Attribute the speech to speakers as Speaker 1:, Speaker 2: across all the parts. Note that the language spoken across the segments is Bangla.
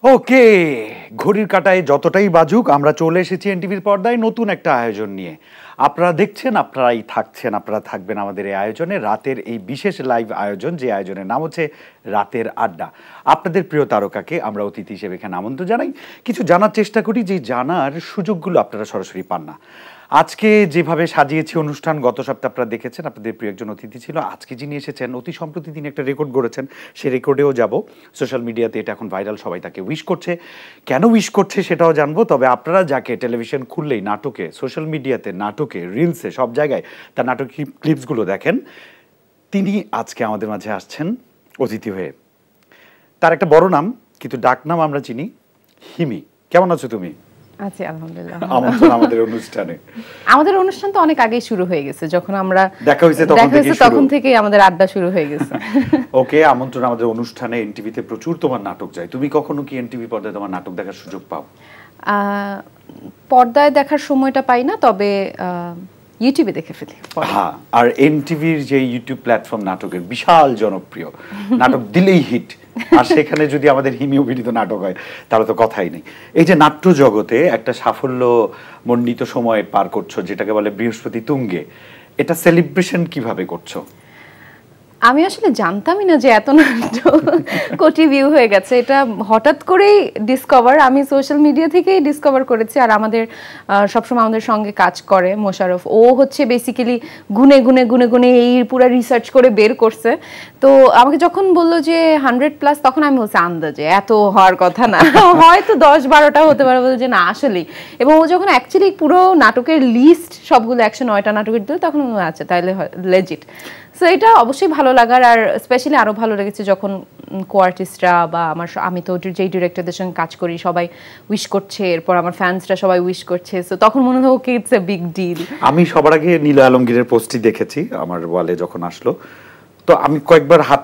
Speaker 1: ওকে, ঘড়ির কাঁটায় যতটাই বাজুক, আমরা চলে এসেছি এনটিভির পর্দায় নতুন একটা আয়োজন নিয়ে। আপনারা দেখছেন, আপনারাই থাকছেন, আপনারা থাকবেন আমাদের এই আয়োজনে, রাতের এই বিশেষ লাইভ আয়োজন, যে আয়োজনের নাম হচ্ছে রাতের আড্ডা। আপনাদের প্রিয় তারকাকে আমরা অতিথি হিসেবে এখানে আমন্ত্রণ জানাই, কিছু জানার চেষ্টা করি, যে জানার সুযোগগুলো আপনারা সরাসরি পান না। আজকে যেভাবে সাজিয়েছি অনুষ্ঠান, গত সপ্তাহে আপনারা দেখেছেন, আপনাদের প্রিয় একজন অতিথি ছিল। আজকে যিনি এসেছেন, অতি সম্প্রতি তিনি একটা রেকর্ড গড়েছেন, সেই রেকর্ডেও যাব। সোশ্যাল মিডিয়াতে এটা এখন ভাইরাল, সবাই তাকে উইশ করছে। কেন উইশ করছে সেটাও জানবো। তবে আপনারা যাকে টেলিভিশন খুললেই নাটকে, সোশ্যাল মিডিয়াতে, নাটকে, রিলসে, সব জায়গায় তার নাটক ক্লিপসগুলো দেখেন, তিনি আজকে আমাদের মাঝে আসছেন অতিথি হয়ে। তার একটা বড় নাম, কিন্তু ডাক নাম আমরা চিনি, হিমি। কেমন আছো তুমি?
Speaker 2: আছি আলহামদুলিল্লাহ।
Speaker 1: আমন্ত্রণ আমাদের অনুষ্ঠানে।
Speaker 2: আমাদের অনুষ্ঠান তো অনেক আগেই শুরু হয়ে গেছে, যখন আমরা
Speaker 1: দেখা হয়েছে তখন থেকেই
Speaker 2: আমাদের আড্ডা শুরু হয়ে গেছে।
Speaker 1: ওকে, আমন্ত্রণ আমাদের অনুষ্ঠানে। এনটিভিতে প্রচুর তোমার নাটক যায়, তুমি কখনো কি এনটিভি পর্দায় তোমার নাটক দেখার সুযোগ পাও?
Speaker 2: পর্দায় দেখার সময়টা পাই না, তবে ইউটিউবে দেখে ফেলি।
Speaker 1: হ্যাঁ, আর এনটিভির যে ইউটিউব প্ল্যাটফর্ম নাটকের বিশাল জনপ্রিয়, নাটক দিলেই হিট। আর সেখানে যদি আমাদের হিমি অভিনীত নাটক হয় তাহলে তো কথাই নেই। এই যে নাট্য জগতে একটা সাফল্য মণ্ডিত সময় পার করছো, যেটাকে বলে বৃহস্পতি তুঙ্গে, এটা সেলিব্রেশন কিভাবে করছো?
Speaker 2: আমি আসলে জানতামই না যে এত কোটি ভিউ হয়ে গেছে। এটা হঠাৎ করেই ডিসকভার, আমি সোশ্যাল মিডিয়া থেকেই ডিসকভার করেছি। আর আমাদের সবসময় আমাদের সঙ্গে কাজ করে মোশারফ, ও হচ্ছে বেসিক্যালি গুনে গুনে গুনে গুনে এই পুরো রিসার্চ করে বের করছে। তো আমাকে যখন বললো যে 100+, তখন আমি বলছি আন্দাজে, এত হওয়ার কথা না, হয়তো 10-12টা হতে পারে, বলছে যে না আসলেই। এবং ও যখন অ্যাকচুয়ালি পুরো নাটকের লিস্ট সবগুলো 109টা নাটকের দিল, তখন আচ্ছা তাহলে লেজিট। সো এটা অবশ্যই ভালো লাগার। আর স্পেশালি আরও ভালো লেগেছে যখন কো-আর্টিস্টরা বা আমি তো যেই ডিরেক্টরদের সঙ্গে কাজ করি সবাই উইশ করছে, এরপর আমার ফ্যান্সরা সবাই উইশ করছে। সো তখন মনে হয় ওকে, ইটস এ বিগ ডিল।
Speaker 1: আমি সবার আগে নীলা আলমগীরের পোস্টটি দেখেছি আমার ওয়ালে যখন আসলো, তো আমি কয়েকবার হাত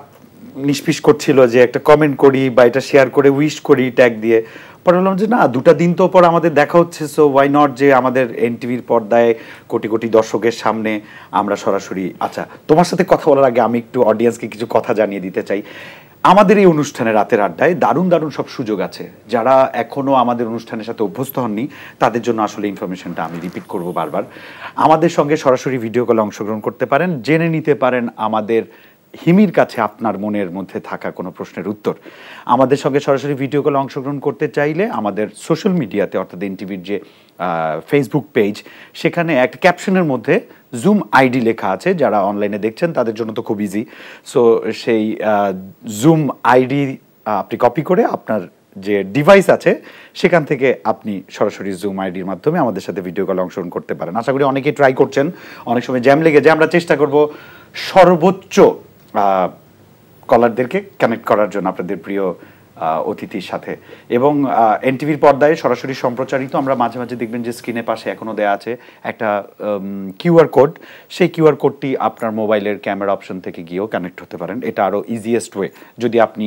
Speaker 1: নিষ্পিস করছিল যে একটা কমেন্ট করি বা এটা শেয়ার করে উইশ করি ট্যাগ দিয়ে। পরে বললাম যে না, 2টা দিন তো পর আমাদের দেখা হচ্ছে, সো ওয়াই নট যে আমাদের এনটিভির পর্দায় কোটি কোটি দর্শকের সামনে আমরা সরাসরি। আচ্ছা, তোমার সাথে কথা বলার আগে আমি একটু অডিয়েন্সকে কিছু কথা জানিয়ে দিতে চাই। আমাদের এই অনুষ্ঠানে রাতের আড্ডায় দারুণ দারুণ সব সুযোগ আছে। যারা এখনও আমাদের অনুষ্ঠানের সাথে অভ্যস্ত হননি তাদের জন্য আসলে ইনফরমেশনটা আমি রিপিট করব বারবার। আমাদের সঙ্গে সরাসরি ভিডিও কলে অংশগ্রহণ করতে পারেন, জেনে নিতে পারেন আমাদের হিমির কাছে আপনার মনের মধ্যে থাকা কোনো প্রশ্নের উত্তর। আমাদের সঙ্গে সরাসরি ভিডিও কলে অংশগ্রহণ করতে চাইলে আমাদের সোশ্যাল মিডিয়াতে, অর্থাৎ এনটিভির যে ফেসবুক পেজ, সেখানে একটা ক্যাপশনের মধ্যে জুম আইডি লেখা আছে। যারা অনলাইনে দেখছেন তাদের জন্য তো খুব ইজি। সো সেই জুম আইডি আপনি কপি করে আপনার যে ডিভাইস আছে সেখান থেকে আপনি সরাসরি জুম আইডির মাধ্যমে আমাদের সাথে ভিডিও কলে অংশগ্রহণ করতে পারেন। আশা করি অনেকেই ট্রাই করছেন, অনেক সময় জ্যাম লেগে যায়। আমরা চেষ্টা করব সর্বোচ্চ কলারদেরকে কানেক্ট করার জন্য আপনাদের প্রিয় অতিথির সাথে। এবং এনটিভির পর্দায় সরাসরি সম্প্রচারিত, আমরা মাঝে মাঝে দেখবেন যে স্ক্রিনের পাশে এখনও দেওয়া আছে একটা কিউআর কোড। সেই কিউআর কোডটি আপনার মোবাইলের ক্যামেরা অপশন থেকে গিয়েও কানেক্ট হতে পারেন। এটা আরও ইজিয়েস্ট ওয়ে, যদি আপনি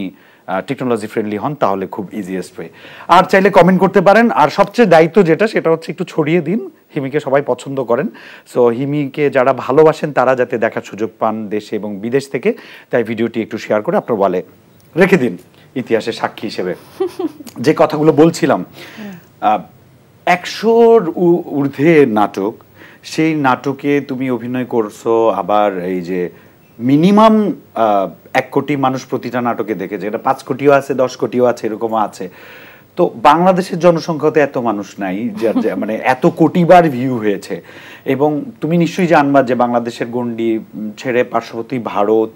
Speaker 1: টেকনোলজি ফ্রেন্ডলি হন তাহলে খুব ইজিয়েস্ট ওয়ে। আর চাইলে কমেন্ট করতে পারেন। আর সবচেয়ে দায়িত্ব যেটা, সেটা হচ্ছে একটু ছড়িয়ে দিন। হিমিকে সবাই পছন্দ করেন, সো হিমিকে যারা ভালোবাসেন তারা যাতে দেখার সুযোগ পান দেশে এবং বিদেশ থেকে, তাই ভিডিওটি একটু শেয়ার করে আপনার ওয়ালে রেখে দিন ইতিহাসের সাক্ষী হিসেবে। যে কথাগুলো বলছিলাম, 100-র ঊর্ধ্বে নাটক, সেই নাটকে তুমি অভিনয় করছো। আবার এই যে মিনিমাম 1 কোটি মানুষ প্রতিটা নাটকে দেখেছে, এটা 5 কোটিও আছে, 10 কোটিও আছে, এরকমও আছে। তো বাংলাদেশের জনসংখ্যা তো এত মানুষ নাই, মানে এত কোটিবার ভিউ হয়েছে। এবং তুমি নিশ্চয়ই জানবা যে বাংলাদেশের গণ্ডি ছেড়ে পার্শ্ববর্তী ভারত,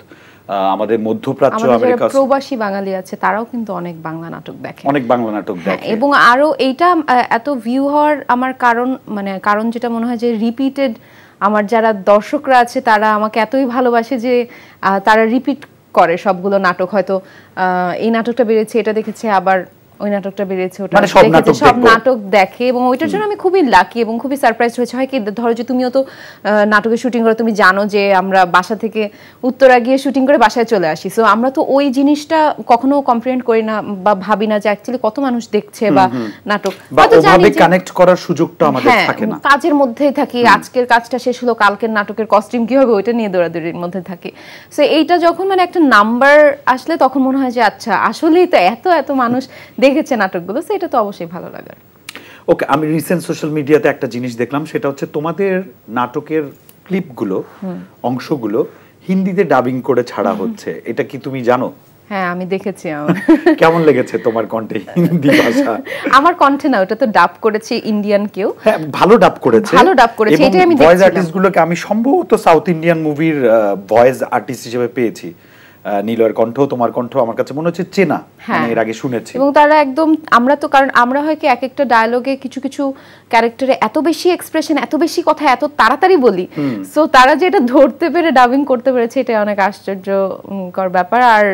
Speaker 1: আমাদের মধ্যপ্রাচ্য, আমেরিকা,
Speaker 2: প্রবাসী বাঙালি আছে, তারাও কিন্তু অনেক বাংলা নাটক দেখে,
Speaker 1: অনেক বাংলা নাটক দেখে।
Speaker 2: এবং আরো এইটা এত ভিউ হওয়ার আমার কারণ যেটা মনে হয় যে রিপিটেড, আমার যারা দর্শকরা আছে তারা আমাকে এতই ভালোবাসে যে তারা রিপিট করে সবগুলো নাটক। হয়তো এই নাটকটা বেরিয়েছে, এটা দেখেছে, আবার ওই নাটকটা বেরিয়েছে, ওটা দেখেছে, সব নাটক দেখে। এবং ওইটার জন্য আমি খুবই লাকি এবং খুবই সারপ্রাইজ হয়েছে। হয় কি, ধরো যে তুমিও তো নাটকের শুটিং করে, তুমি জানো যে আমরা বাসা থেকে উত্তরা গিয়ে শুটিং করে বাসায় চলে আসি। সো আমরা তো ওই জিনিসটা কখনো কম্প্রিহেন্ড করি না বা ভাবি না যে অ্যাকচুয়ালি কত মানুষ দেখছে বা নাটক,
Speaker 1: ওভাবে কানেক্ট করার সুযোগটা আমাদের থাকে না।
Speaker 2: কাজের মধ্যেই থাকি, আজকের কাজটা শেষ হলো, কালকের নাটকের কস্টিউম কি হবে ওইটা নিয়ে দৌড়াদৌড়ির মধ্যে থাকি। সো এইটা যখন মানে একটা নাম্বার আসলে তখন মনে হয় যে আচ্ছা আসলেই তো এত এত মানুষ দেখেছে নাটকগুলো, সো এটা তো অবশ্যই ভালো লাগার।
Speaker 1: ওকে, আমি রিসেন্ট সোশ্যাল মিডিয়াতে একটা জিনিস দেখলাম, সেটা হচ্ছে তোমাদের নাটকের ক্লিপগুলো, অংশগুলো হিন্দিতে ডাবিং করে ছাড়া হচ্ছে, এটা কি তুমি জানো?
Speaker 2: হ্যাঁ, আমি দেখেছি।
Speaker 1: কেমন লেগেছে তোমার কণ্ঠে হিন্দি ভাষা?
Speaker 2: আমার কণ্ঠে না, ওটা তো ডাব করেছে ইন্ডিয়ান কেউ।
Speaker 1: হ্যাঁ, ভালো ডাব করেছে,
Speaker 2: ভালো ডাব করেছে, এটাই আমি দেখছিলাম।
Speaker 1: ভয়েস আর্টিস্টগুলোকে আমি সম্ভবত সাউথ ইন্ডিয়ান মুভির ভয়েস আর্টিস্ট হিসেবে পেয়েছি। নীলয়ের কণ্ঠ, তোমার কণ্ঠ আমার কাছে মনে হচ্ছে চেনা, মানে এর আগে শুনেছি।
Speaker 2: এবং তারা একদম, আমরা তো, কারণ আমরা হয় কি এক একটা ডায়লগে কিছু কিছু ক্যারেক্টারে এত বেশি এক্সপ্রেশন, এত বেশি কথা এত তাড়াতাড়ি বলি, সো তারা যে এটা ধরতে পেরে ডাবিং করতে পেরেছে, এটা অনেক আশ্চর্যকর ব্যাপার। আর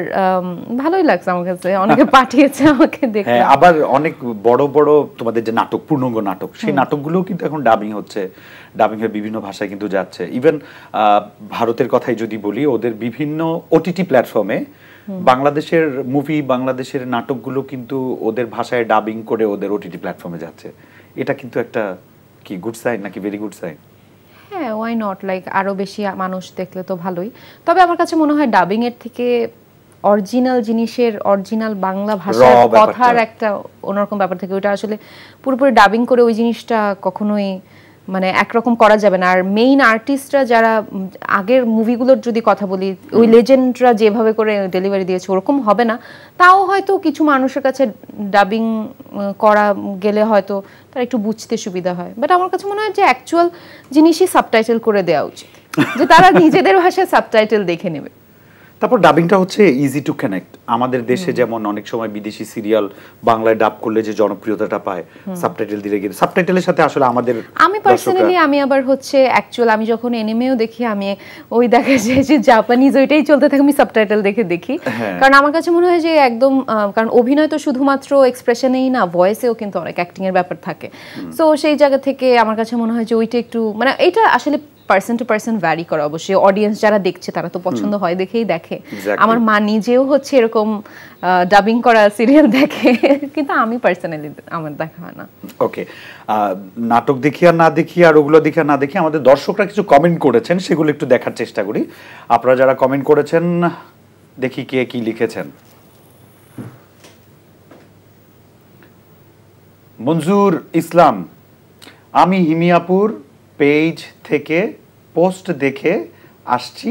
Speaker 2: ভালোই লাগছে আমার কাছে, অনেকে পাঠিয়েছে আমাকে দেখতে।
Speaker 1: হ্যাঁ, আবার অনেক বড় বড় তোমাদের যে নাটক, পূর্ণাঙ্গ নাটক, সেই নাটকগুলোও কিন্তু এখন ডাবিং হচ্ছে, ডাবিং এর বিভিন্ন ভাষায় কিন্তু যাচ্ছে। ইভেন ভারতের কথাই যদি বলি, ওদের বিভিন্ন ওটিটি প্ল্যাটফর্মে বাংলাদেশের মুভি, বাংলাদেশের নাটকগুলো কিন্তু ওদের ভাষায় ডাবিং করে ওদের ওটিটি প্ল্যাটফর্মে যাচ্ছে। এটা কিন্তু একটা কি গুড সাইন নাকি ভেরি গুড সাইন?
Speaker 2: হ্যাঁ, ওয়াই নট, লাইক আরো বেশি মানুষ দেখলে তো ভালোই। তবে আমার কাছে মনে হয় ডাবিং এর থেকে অরিজিনাল জিনিসের, অরিজিনাল বাংলা ভাষার কথার একটা অন্যরকম ব্যাপার থাকে। ওটা আসলে পুরোপুরি ডাবিং করে ওই জিনিসটা কখনোই মানে একরকম করা যাবে না। আর মেইন আর্টিস্টরা যারা আগের মুভিগুলোর যদি কথা বলি, ওই লেজেন্ডরা যেভাবে করে ডেলিভারি দিয়েছে ওরকম হবে না। তাও হয়তো কিছু মানুষের কাছে ডাবিং করা গেলে হয়তো তারা একটু বুঝতে সুবিধা হয়, বাট আমার কাছে মনে হয় যে অ্যাকচুয়াল জিনিসই সাবটাইটেল করে দেওয়া উচিত, যে তারা নিজেদের ভাষায় সাবটাইটেল দেখে নেবে।
Speaker 1: তারপর ডাবিংটা হচ্ছে ইজি টু কানেক্ট। আমাদের দেশে যেমন অনেক সময় বিদেশি সিরিয়াল বাংলায় ডাব করলে যে জনপ্রিয়তাটা পায়, সাবটাইটেল দিলে গিয়ে সাবটাইটেলের সাথে আসলে আমাদের,
Speaker 2: আমি পার্সোনালি, আমি আবার হচ্ছে অ্যাকচুয়াল, আমি যখন এনিমেও দেখি, আমি ওই দেখা যায় যে জাপানিজ ওইটাই চলতে থাকে, আমি সাবটাইটেল দেখে দেখি। কারণ আমার কাছে মনে হয় যে একদম, কারণ অভিনয় তো শুধুমাত্র এক্সপ্রেশনেই না, ভয়েসেও কিন্তু অনেক অ্যাক্টিং এর ব্যাপার থাকে। সো সেই জায়গা থেকে আমার কাছে মনে হয় যে ওইটা একটু, মানে এটা আসলে পার্সন টু পার্সন ভ্যারি করে। অবশ্যই অডিয়েন্স যারা দেখছে তারা তো পছন্দ হয় দেখেই দেখে। আমার মা নিজেও হচ্ছে এরকম ডাবিং করা সিরিয়াল দেখে, কিন্তু আমি পার্সোনালি আমার দেখা হয় না।
Speaker 1: ওকে, নাটক দেখি আর না দেখি, আর ওগুলো দেখি আর না দেখি, আমাদের দর্শকরা কিছু কমেন্ট করেছেন, সেগুলো একটু দেখার চেষ্টা করি। আপনারা যারা কমেন্ট করেছেন, দেখি কে কি লিখেছেন। মঞ্জুর ইসলাম, আমি হিমিয়াপুর পেজ থেকে পোস্ট দেখে আসছি,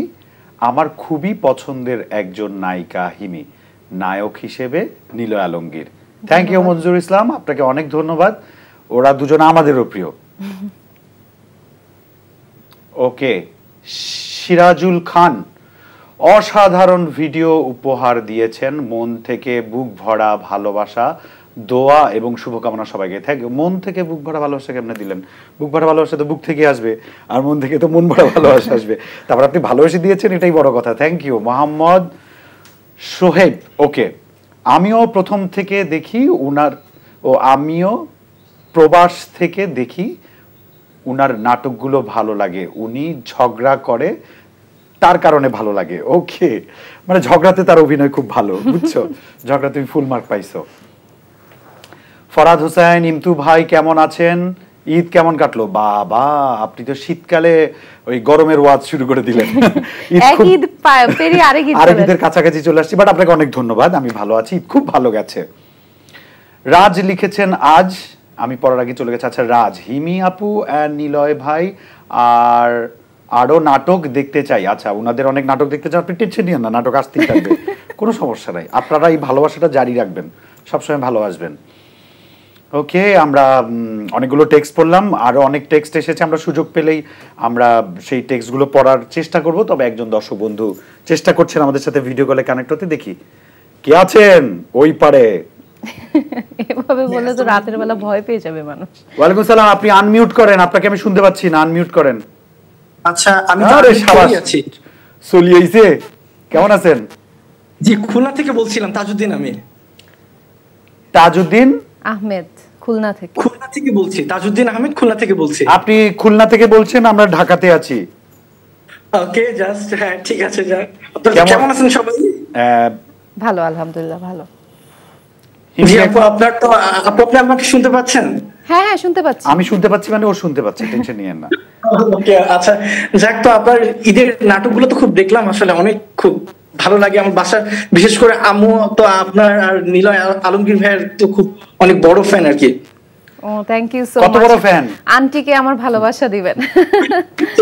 Speaker 1: আমার খুবই পছন্দের একজন নায়িকা হিমি, নায়ক হিসেবে নিলয় আলমগীর। থ্যাংক ইউ মঞ্জুর ইসলাম, আপনাকে অনেক ধন্যবাদ। ওরা দুজন আমাদেরও প্রিয়। ওকে, সিরাজুল খান, অসাধারণ ভিডিও উপহার দিয়েছেন, মন থেকে বুক ভরা ভালোবাসা, দোয়া এবং শুভকামনা সবাইকে। Thank you. মন থেকে বুক ভরা ভালোবাসা কেমনে দিলেন? বুক ভরা ভালোবাসা তো বুক থেকে আসবে, আর মন থেকে তো মন ভরা ভালোবাসা আসবে। তারপর আপনি ভালোবেসে দিয়েছেন, এটাই বড় কথা। Thank you. Mohammad Soheb, okay, আমিও প্রথম থেকে দেখি উনার, আমিও প্রবাস থেকে দেখি উনার নাটকগুলো ভালো লাগে, উনি ঝগড়া করে তার কারণে ভালো লাগে। ওকে, মানে ঝগড়াতে তার অভিনয় খুব ভালো, বুঝছো? ঝগড়া তুমি ফুল মার্ক পাইছো। ফরাদ হোসেন, ইমতু ভাই কেমন আছেন? ঈদ কেমন কাটলো? বাবা, আপনি তো শীতকালে ওই গরমের ওয়াজ শুরু করে দিলেন। আরেক ঈদের কাছাকাছি চলে আসছি, বাট আপনাকে অনেক ধন্যবাদ, আমি ভালো আছি, ঈদ খুব ভালো গেছে। রাজ লিখেছেন আজ, আমি পড়ার আগে চলে গেছে। আচ্ছা রাজ, হিমি আপু আর নিলয় ভাই আর আরো নাটক দেখতে চাই। আচ্ছা, ওনাদের অনেক নাটক দেখতে চান, আপনি টেনশন নিয়েন না, নাটক আসতেই থাকবে, কোনো সমস্যা নাই। আপনারা এই ভালোবাসাটা জারি রাখবেন, সবসময় ভালোবাসবেন। ওকে, আমরা অনেকগুলো টেক্সট পড়লাম, আরো অনেক টেক্সট এসেছে, আমরা সুযোগ পেলেই আমরা সেই টেক্সটগুলো পড়ার চেষ্টা করব। তবে একজন দর্শক বন্ধু চেষ্টা করছেন আমাদের সাথে ভিডিও কলে কানেক্ট হতে, দেখি কে আছেন ওই পারে।
Speaker 2: এভাবে বলে তো রাতের বেলা ভয় পেয়ে যাবে মানুষ।
Speaker 1: ওয়ালাইকুম সালাম, আপনি আনমিউট করেন, আপনাকে আমি শুনতে পাচ্ছি না, আনমিউট করেন।
Speaker 3: আচ্ছা, আমি আছি।
Speaker 1: সলিয়াইছে, কেমন আছেন?
Speaker 3: জি, খুলনা থেকে বলছিলাম, তাজউদ্দিন। আমি
Speaker 2: তাজউদ্দিন আহমেদ, খুলনা
Speaker 3: থেকে বলছি। তাজউদ্দিন আহমেদ, খুলনা থেকে বলছি।
Speaker 1: আপনি খুলনা থেকে বলছেন, আমরা ঢাকাতে আছি।
Speaker 3: ওকে, জাস্ট, হ্যাঁ ঠিক আছে। কেমন আছেন সবাই?
Speaker 2: ভালো, আলহামদুলিল্লাহ ভালো।
Speaker 3: আপনার তো আপনি আমাকে শুনতে পাচ্ছেন?
Speaker 2: হ্যাঁ হ্যাঁ, শুনতে পাচ্ছি।
Speaker 1: আমি শুনতে পাচ্ছি, মানে ও শুনতে পাচ্ছে, টেনশন নিয়েন না।
Speaker 3: ওকে, আচ্ছা, যাক, তো আপনার ঈদের নাটকগুলো তো খুব দেখলাম, আসলে অনেক খুব ভালো লাগে। আমার বাসার বিশেষ করে আম্মু তো আপনার আর নিলয় আলমগীর ভাইয়ের তো খুব অনেক বড় ফ্যান আর কি।
Speaker 2: ও থ্যাংক ইউ সো মাচ।
Speaker 1: কত বড় ফ্যান?
Speaker 2: আন্টিকে আমার ভালোবাসা দিবেন।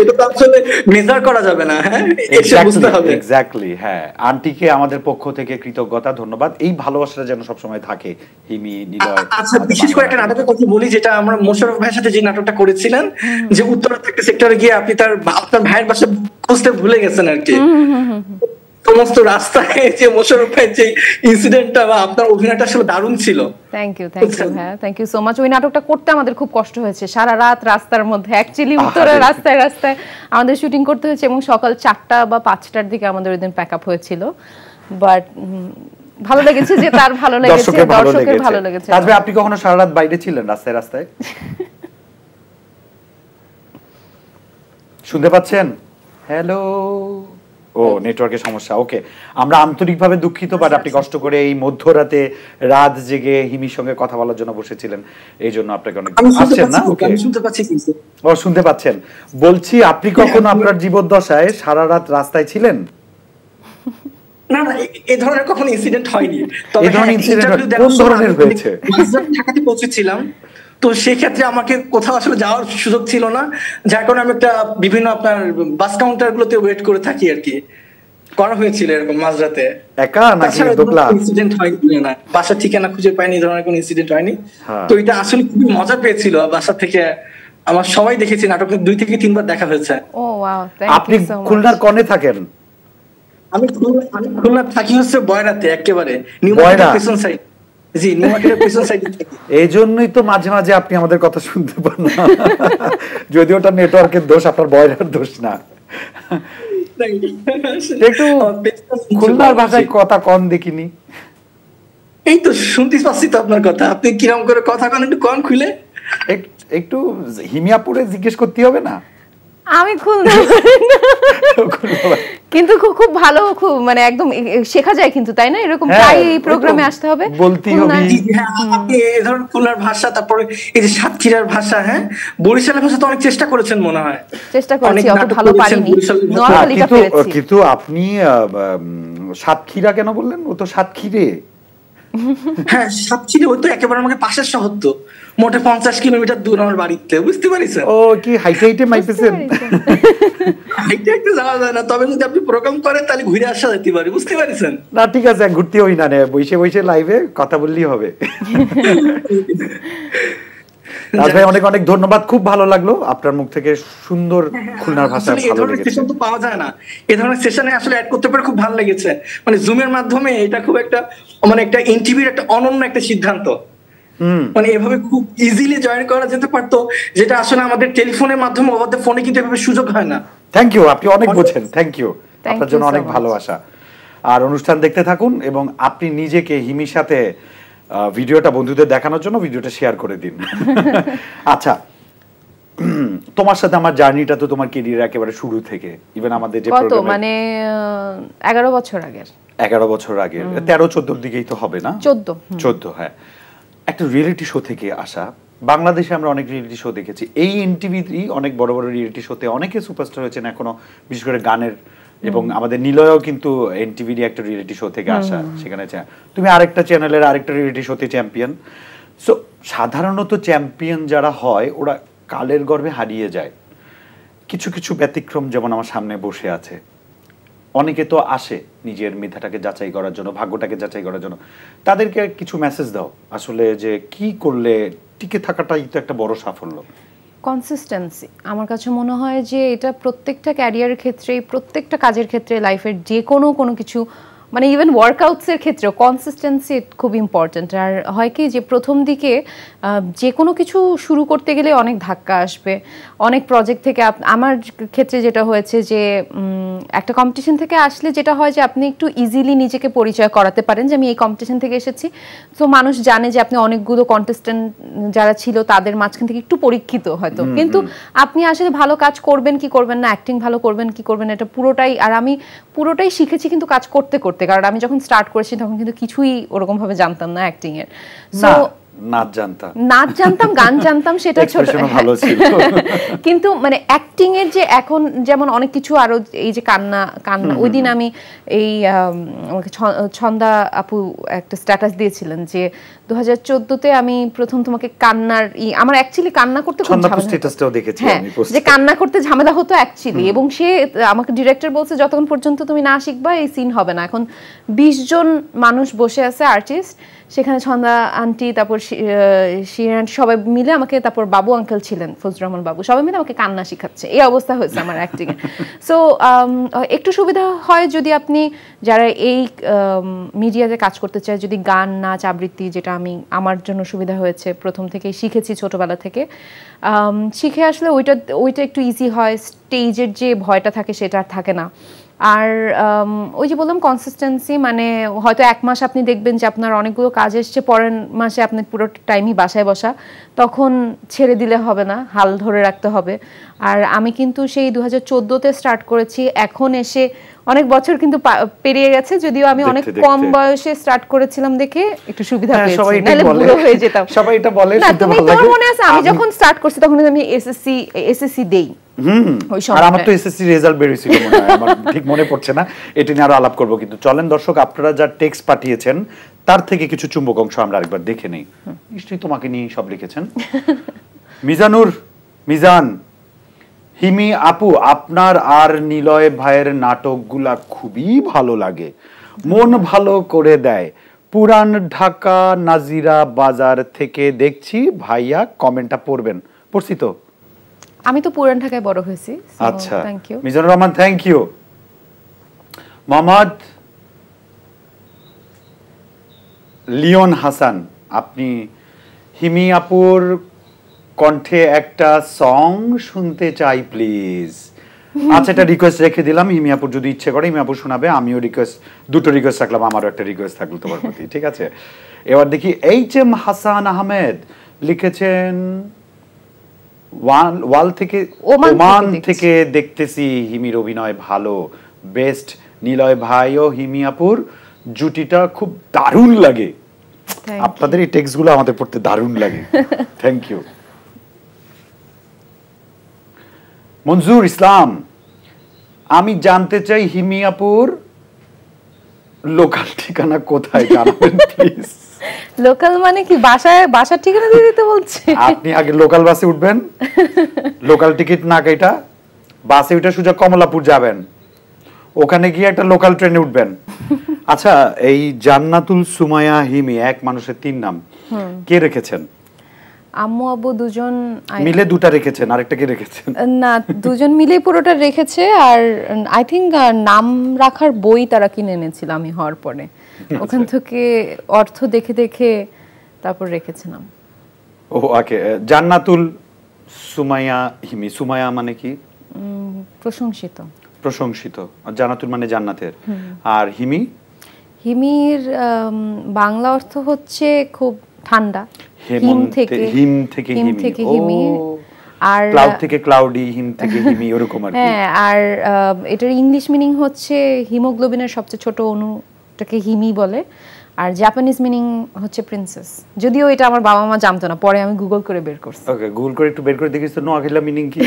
Speaker 3: এটা তো আসলে মেজার করা যাবে না, হ্যাঁ এটা বুঝতে হবে।
Speaker 1: এক্স্যাক্টলি, হ্যাঁ। আন্টিকে আমাদের পক্ষ থেকে কৃতজ্ঞতা, ধন্যবাদ। এই ভালোবাসাটা যেন সবসময় থাকে হিমি, নিলয়।
Speaker 3: আচ্ছা, বিশেষ করে একটা নাটকের কথা বলি, যেটা আমরা মোশাররফ ভাইয়ের সাথে যে নাটকটা করেছিলেন, যে উত্তরাতে একটা সেক্টরে গিয়ে আপনি আপনার ভাইয়ের বাসা খুঁজতে ভুলে গেছেন আর কি। সমস্ত রাস্তায় যে মোশাররফ ভাইয়ের যে ইনসিডেন্টটা বা আপনার অভিনয়টা আসলে দারুণ ছিল।
Speaker 2: থ্যাংক ইউ হ্যাঁ, থ্যাংক ইউ সো মাচ। ওই নাটকটা করতে আমাদের খুব কষ্ট হয়েছে, সারা রাত রাস্তার মধ্যে, অ্যাকচুয়ালি উত্তরের রাস্তায় রাস্তায় আমাদের শুটিং করতে হয়েছে, এবং সকাল 4টা বা 5টার দিকে আমাদের ওই দিন প্যাক আপ হয়েছিল। বাট ভালো লেগেছে যে তার ভালো লেগেছে, দর্শকের ভালো লেগেছে।
Speaker 1: তাজবে, আপনি কখনো সারা রাত বাইরে ছিলেন রাস্তায় রাস্তায়? শুনতে পাচ্ছেন? হ্যালো। ও নেটওয়ার্কের সমস্যা, ওকে। আমরা আন্তরিকভাবে দুঃখিত, বাট আপনি কষ্ট করে এই মধ্যরাতে রাত জেগে হিমির সঙ্গে কথা বলার জন্য বসেছিলেন, এই জন্য আপনাকে অনেক আসছেন না। ওকে,
Speaker 3: আমি শুনতে পাচ্ছি কিন্তু।
Speaker 1: ও শুনতে পাচ্ছেন। বলছি, আপনি কখনো আপনার জীবদ্দশায় সারা রাত রাস্তায় ছিলেন?
Speaker 3: না না, এই ধরনের কখনো ইনসিডেন্ট হয়নি।
Speaker 1: এই ধরনের ইনসিডেন্ট কোন ধরনের হয়েছে?
Speaker 3: ঢাকাতে পৌঁছেছিলাম, তো সেক্ষেত্রে আমাকে কোথাও আসলে যাওয়ার সুযোগ ছিল না, যার কারণে আমি একটা বিভিন্ন আপনার বাস কাউন্টার গুলোতে ওয়েট করে থাকি আর কি। করা হয়েছিল এরকম মাঝরাতে।
Speaker 1: একা নাকি দোকলা?
Speaker 3: ইনসিডেন্ট হয়নি না, বাসার ঠিকানা খুঁজে পাইনি, এই ধরনের কোনো ইনসিডেন্ট হয়নি। তো এটা আসলে খুবই মজা পেয়েছিল বাসা থেকে। আমার সবাই দেখেছি, নাটকে 2 থেকে 3 বার দেখা হয়েছে।
Speaker 2: ও ওয়াও, থ্যাংক ইউ
Speaker 1: আপনি
Speaker 2: সো মাচ।
Speaker 1: খুলনার কোণে থাকেন?
Speaker 3: আমি খুলনা থাকি হচ্ছে বয়রাতে, একেবারে নিউ মার্কেটের পেছন সাইড। জি, নিউ মার্কেটের পেছন সাইডে থাকি।
Speaker 1: এই জন্যই তো মাঝে মাঝে আপনি আমাদের কথা শুনতে পান না, যদি ওটা নেটওয়ার্কের দোষ, আপনার বয়রার দোষ না। একটু খুলনার ভাষায় কথা কন দেখিনি।
Speaker 3: এই তো শুনতে পাচ্ছি তো আপনার কথা, আপনি কিরকম করে কথা কন একটু কন খুলে।
Speaker 1: একটু হিমিয়াপুরে জিজ্ঞেস করতে হবে না?
Speaker 2: আমি খুলনা কিন্তু খুব ভালো, খুব মানে একদম শেখা যায় কিন্তু, তাই না? এরকম তাই এই প্রোগ্রামে আসতে হবে,
Speaker 1: বলতেই হবে।
Speaker 3: আপনি এই ধরনের খুলনার ভাষা, তারপরে এই যে সাতক্ষীরার ভাষা, হ্যাঁ বরিশালের ভাষা তো অনেক চেষ্টা করেছেন মনে হয়।
Speaker 2: চেষ্টা করেছি, অত ভালো পারিনি, নরমালিটা পেরেছি।
Speaker 1: কিন্তু আপনি সাতক্ষীরা কেন বললেন? ও তো সাতক্ষীরে।
Speaker 3: হ্যাঁ সাতক্ষীরা, ওই তো একেবারে আমাকে পাশের শহর, তো মোটে 50 কিলোমিটার দূর আমার বাড়িতে, বুঝতে পারিছেন?
Speaker 1: ও কি হাইটে হাইটে মাইপেছেন?
Speaker 3: হাইটে হাইটে যাওয়া যায় না, তবে যদি আপনি প্রোগ্রাম করেন তাহলে ঘুরে আসা যেতে পারে, বুঝতে পারিছেন?
Speaker 1: না ঠিক আছে, ঘুরতে হই না, বসে বসে লাইভে কথা বললেই হবে। ভাই অনেক অনেক ধন্যবাদ, খুব ভালো লাগলো আপনার মুখ থেকে সুন্দর খুলনার ভাষা ভালো লেগেছে।
Speaker 3: সেশন তো পাওয়া যায় না, এই ধরনের সেশনে আসলে অ্যাড করতে পারে, খুব ভালো লেগেছে। মানে জুমের মাধ্যমে এটা খুব একটা, মানে একটা এনটিভির একটা অনন্য একটা সিদ্ধান্ত। মানে এভাবে খুব ইজিলি জয়েন করা যেতে পারতো, যেটা আসলে আমাদের টেলিফোনের মাধ্যমে, ওদের ফোনে কিন্তু এভাবে সুযোগ হয় না।
Speaker 1: থ্যাংক ইউ, আপনি অনেক বোঝেন। থ্যাংক ইউ, আপনার জন্য অনেক ভালোবাসা। আর অনুষ্ঠান দেখতে থাকুন, এবং আপনি নিজেকে হিমির সাথে ভিডিওটা বন্ধুদের দেখানোর জন্য ভিডিওটা শেয়ার করে দিন। আচ্ছা, তোমার সাথে আমার জার্নিটা তো তোমার ক্যারিয়ার একেবারে শুরু থেকে, ইভেন আমাদের যে
Speaker 2: কত মানে 11 বছর আগের,
Speaker 1: 11 বছর আগে, 13-14 দিকেই তো হবে না? 14, হ্যাঁ। একটা রিয়েলিটি শো থেকে আসা। বাংলাদেশে আমরা অনেক রিয়েলিটি শো দেখেছি, এই এনটিভিতে অনেক বড় বড় রিয়েলিটি শোতে অনেকে সুপারস্টার হয়েছেন এখনো, বিশেষ করে গানের। এবং আমাদের নিলয়ও কিন্তু এনটিভির একটা রিয়েলিটি শো থেকে আসা, সেখানে তুমি আরেকটা চ্যানেলের আরেকটা রিয়েলিটি শোতে চ্যাম্পিয়ন। সো সাধারণত চ্যাম্পিয়ন যারা হয় ওরা কালের গর্ভে হারিয়ে যায়। কিছু কিছু ব্যতিক্রম যেমন আমার সামনে বসে আছে। অনেকে তো আসে নিজের মেধাটাকে যাচাই করার জন্য, ভাগ্যটাকে যাচাই করার জন্য। তাদেরকে কিছু মেসেজ দাও আসলে, যে কি করলে টিকে থাকাটাই তো একটা বড় সাফল্য।
Speaker 2: কনসিস্টেন্সি আমার কাছে মনে হয় যে এটা প্রত্যেকটা ক্যারিয়ারের ক্ষেত্রে, প্রত্যেকটা কাজের ক্ষেত্রে, লাইফের যে কোনো কিছু, মানে ইভেন ওয়ার্কআউটসের ক্ষেত্রেও কনসিস্টেন্সি খুব ইম্পর্ট্যান্ট। আর হয় কি যে প্রথম দিকে যে কোনো কিছু শুরু করতে গেলে অনেক ধাক্কা আসবে, অনেক প্রজেক্ট থেকে। আমার ক্ষেত্রে যেটা হয়েছে যে একটা কম্পিটিশন থেকে আসলে যেটা হয় যে আপনি একটু ইজিলি নিজেকে পরিচয় করাতে পারেন যে আমি এই কম্পিটিশন থেকে এসেছি। তো মানুষ জানে যে আপনি অনেকগুলো কন্টেস্টেন্ট যারা ছিল তাদের মাঝখান থেকে একটু পরীক্ষিত হয়তো, কিন্তু আপনি আসলে ভালো কাজ করবেন কি করবেন না, অ্যাক্টিং ভালো করবেন কি করবেন, এটা পুরোটাই। আর আমি পুরোটাই শিখেছি কিন্তু কাজ করতে করতে, কারণ আমি যখন স্টার্ট করেছি তখন কিন্তু কিছুই ওরকম ভাবে জানতাম না অ্যাক্টিং এর। সো
Speaker 1: নাচ জানতাম,
Speaker 2: গান জানতাম, সেটা ছোট
Speaker 1: ভালো ছিল।
Speaker 2: কিন্তু মানে অ্যাক্টিং এর যে এখন যেমন অনেক কিছু আরো, এই যে কান্না, ওই দিন আমি এই আমাকে ছন্দা আপু একটা স্ট্যাটাস দিয়েছিলেন যে 2014-তে আমি প্রথম তোমাকে কান্নার আমার অ্যাকচুয়ালি কান্না করতে খুব ঝামেলা,
Speaker 1: স্ট্যাটাসটাও দেখেছি আমি,
Speaker 2: যে কান্না করতে ঝামেলা হতো অ্যাকচুয়ালি, এবং সে আমাকে ডিরেক্টর বলছে যতক্ষণ পর্যন্ত তুমি না শিখবা এই সিন হবে না। এখন 20 জন মানুষ বসে আছে আর্টিস্ট, সেখানে ছন্দা আন্টি, তারপর শিরান, সবাই মিলে আমাকে, তারপর বাবু আঙ্কেল ছিলেন, ফজলুর রহমান বাবু, সবাই মিলে আমাকে কান্না শিখাচ্ছে। এই অবস্থা হয়েছে আমার অ্যাক্টিং এ। সো একটু সুবিধা হয় যদি আপনি যারা এই মিডিয়াতে কাজ করতে চায়, যদি গান, নাচ, আবৃত্তি, যেটা আমার জন্য সুবিধা হয়েছে, প্রথম থেকেই শিখেছি ছোটবেলা থেকে, শিখে আসলে ওইটা একটু ইজি হয়, স্টেজের যে ভয়টা থাকে সেটা আর থাকে না। আর ওই যে বললাম কনসিস্টেন্সি, মানে হয়তো 1 মাস আপনি দেখবেন যে আপনার অনেকগুলো কাজ এসছে, পরের মাসে আপনি পুরো টাইমই বাসায় বসা, তখন ছেড়ে দিলে হবে না, হাল ধরে রাখতে হবে। আর আমি কিন্তু সেই 2014-তে স্টার্ট করেছি, এখন এসে অনেক বছর কিন্তু পেরিয়ে গেছে, যদিও আমি অনেক কম বয়সে স্টার্ট করেছিলাম দেখে একটু সুবিধা পেয়েছি, নাহলে বুড়ো হয়ে যেতাম।
Speaker 1: সবাই এটা বলে,
Speaker 2: তোমার মনে আছে আমি যখন স্টার্ট করছি তখন আমি এসএসসি দেই,
Speaker 1: আর আমার তো এসএসসি রেজাল্ট বের হয়েছিল মনে হয়, আমার ঠিক মনে পড়ছে না, এটা নিয়ে আরো আলাপ করব। কিন্তু চলেন দর্শক, আপনারা যা টেক্সট পাঠিয়েছেন তার থেকে কিছু চুম্বক অংশ আমরা আরেকবার দেখে নেই। নিশ্চয়ই তোমাকে নিয়ে সব লিখেছেন। মিজান, হিমি আপু, আপনার আর নিলয় ভাইয়ের নাটকগুলা খুবই ভালো লাগে, মন ভালো করে দেয়। পুরান ঢাকা নাজিরা বাজার থেকে দেখছি, ভাইয়া কমেন্টটা পড়বেন। পড়ছি তো?
Speaker 2: আমি তো পুরান ঢাকায় বড় হয়েছি।
Speaker 1: আচ্ছা, মিজানুর রহমান, থ্যাংক ইউ। মোহাম্মদ লিওন হাসান, আপনি হিমি আপুর কণ্ঠে একটা সং শুনতে চাই প্লিজ। আচ্ছা, একটা রিকোয়েস্ট রেখে দিলাম, হিমি আপুর যদি ইচ্ছে করে হিমি আপু শোনাবে, আমিও দুটো রিকোয়েস্ট রাখলাম, আমারও একটা রিকোয়েস্ট থাকলো তোমার প্রতি, ঠিক আছে? এবার দেখি, HM হাসান আহমেদ লিখেছেন, ওয়াল থেকে, ওমান থেকে দেখতেছি হিমির অভিনয় ভালো, বেস্ট। নিলয় ভাই ও হিমি আপুর জুটিটা খুব দারুণ লাগে। আপনাদের এই টেক্সটগুলো আমাদের পড়তে দারুণ লাগে, থ্যাংক ইউ। মনজুর ইসলাম, আমি জানতে চাই হিমি আপুর লোকাল ঠিকানা কোথায়, জানাবেন প্লিজ।
Speaker 2: লোকাল মানে কি, বাসার ঠিকানা দিয়ে দিতে বলছে?
Speaker 1: আপনি আগে লোকাল বাসে উঠবেন, লোকাল টিকিট না কেটা বাসে উঠে সোজা কমলাপুর যাবেন, ওখানে গিয়ে একটা লোকাল ট্রেনে উঠবেন। আচ্ছা, এই জান্নাতুল সুমাইয়া হিমি, এক মানুষের 3 নাম, কে রেখেছেন?
Speaker 2: আম্মু আব্বু দুজন
Speaker 1: মিলে 2টা রেখেছেন, আরেকটা কে রেখেছেন?
Speaker 2: না, দুজন মিলে পুরোটা রেখেছে। আর আই থিঙ্ক নাম রাখার বই তারা কিনে এনেছিল আমি হওয়ার পরে, ওখান থেকে অর্থ দেখে দেখে তারপর রেখেছে নাম।
Speaker 1: ও ওকে, জান্নাতুল সুমাইয়া হিমি, সুমাইয়া মানে কি?
Speaker 2: প্রশংসিত।
Speaker 1: প্রশংসিত। জান্নাতুল মানে জান্নাতের। আর হিমি?
Speaker 2: হিমির বাংলা অর্থ হচ্ছে খুব ঠান্ডা,
Speaker 1: হিম থেকে হিমি, আর ক্লাউড থেকে ক্লাউডি, হিম থেকে হিমি, এরকম আর কি।
Speaker 2: হ্যাঁ, আর এটার ইংলিশ মিনিং হচ্ছে হিমোগ্লোবিনের সবচেয়ে ছোট অণুটাকে হিমি বলে, আর জাপানিজ মিনিং হচ্ছে প্রিন্সেস। যদিও এটা আমার বাবা মা জানতো না, পরে আমি গুগল করে বের করছি।
Speaker 1: ওকে, গুগল করে একটু বের করে দেখিস তো নোয়াখালী মিনিং কি?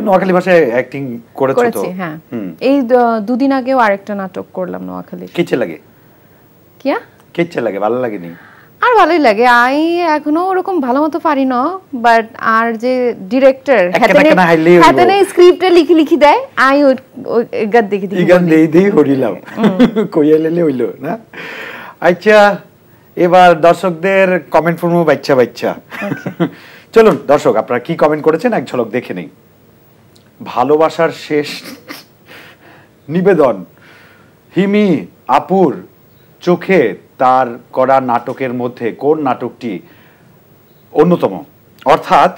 Speaker 1: নোয়াখালী ভাষায় অ্যাক্টিং করেছো তো?
Speaker 2: হ্যাঁ, এই 2 দিন আগেও আরেকটা নাটক করলাম নোয়াখালী।
Speaker 1: কেচে লাগে?
Speaker 2: কিয়া
Speaker 1: কেচে লাগে, ভালো লাগেনি?
Speaker 2: আর ভালোই লাগে, আমি এখনো ওরকম ভালো মতো পারি না, বাট আর যে ডিরেক্টর হাতে স্ক্রিপ্টে লিখি দেয়, আমি ওই গাদ দেখি
Speaker 1: দেই হরিলাম, কইয়ালেলে হইলো না। আচ্ছা, এবার দর্শকদের কমেন্ট পড়বো বাচ্চা। চলুন দর্শক, আপনারা কি কমেন্ট করেছেন এক ঝলক দেখে নেই। ভালোবাসার শেষ নিবেদন, হিমি আপুর চোখে তার করা নাটকের মধ্যে কোন নাটকটি অন্যতম, অর্থাৎ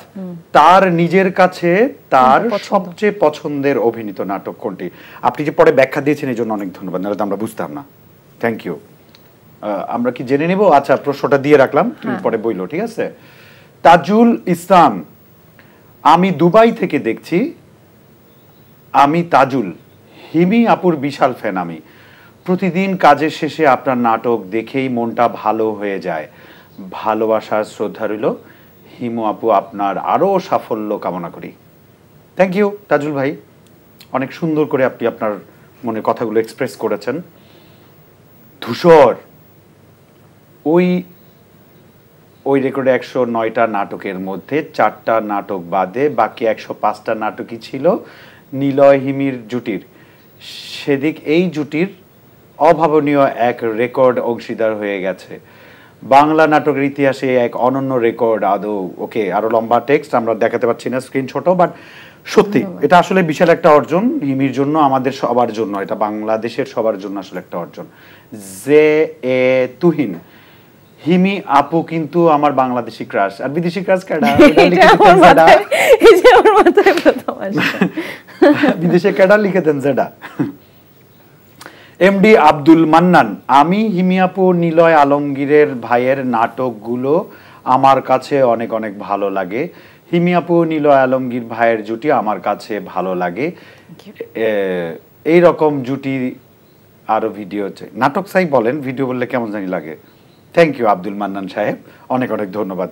Speaker 1: তার নিজের কাছে তার সবচেয়ে পছন্দের অভিনীত নাটক কোনটি? আপনি যে পরে ব্যাখ্যা দিয়েছেন এই জন্য অনেক ধন্যবাদ, নাহলে তো আমরা বুঝতাম না। Thank you. আমরা কি জেনে নিব? আচ্ছা, প্রশ্নটা দিয়ে রাখলাম, তুমি পরে বইলো, ঠিক আছে? তাজুল ইসলাম, আমি দুবাই থেকে দেখছি, আমি তাজুল, হিমি আপুর বিশাল ফ্যান আমি। প্রতিদিন কাজের শেষে আপনার নাটক দেখেই মনটা ভালো হয়ে যায়। ভালোবাসার শ্রদ্ধা রইল। হিমু আপু, আপনার আরও সাফল্য কামনা করি। থ্যাংক ইউ তাজুল ভাই, অনেক সুন্দর করে আপনি আপনার মনের কথাগুলো এক্সপ্রেস করেছেন। ধূসর ওই রেকর্ডে 109টা নাটকের মধ্যে 4টা নাটক বাদে বাকি 105টা নাটকই ছিল নিলয় হিমির জুটির। সেদিক এই জুটির অভাবনীয় এক রেকর্ড অংশীদার হয়ে গেছে বাংলা নাটকের ইতিহাসে, এক অনন্য রেকর্ড। আদৌ ওকে, আরো লম্বা টেক্সট আমরা দেখাতে পারছি না, স্ক্রিনশটও, বাট সত্যি এটা আসলে বিশাল একটা অর্জন হিমির জন্য, আমাদের সবার জন্য, এটা বাংলাদেশের সবার জন্য আসলে একটা অর্জন। যে এ তুহিন, হিমি আপু কিন্তু আমার বাংলাদেশি ক্রাশ। আর বিদেশি ক্রাশ কাটা বিদেশে কাটা লিখে দেন যেটা। এমডি আব্দুল মান্নান, আমি হিমি আপু নিলয় আলমগীরের ভাইয়ের নাটকগুলো আমার কাছে অনেক অনেক ভালো লাগে। হিমি আপু নিলয় আলমগীর ভাইয়ের জুটি আমার কাছে ভালো লাগে। এই রকম জুটি আরো ভিডিও নাটক চাই বলেন, ভিডিও বললে কেমন জানি লাগে। থ্যাংক ইউ আব্দুল মান্নান সাহেব, অনেক অনেক ধন্যবাদ।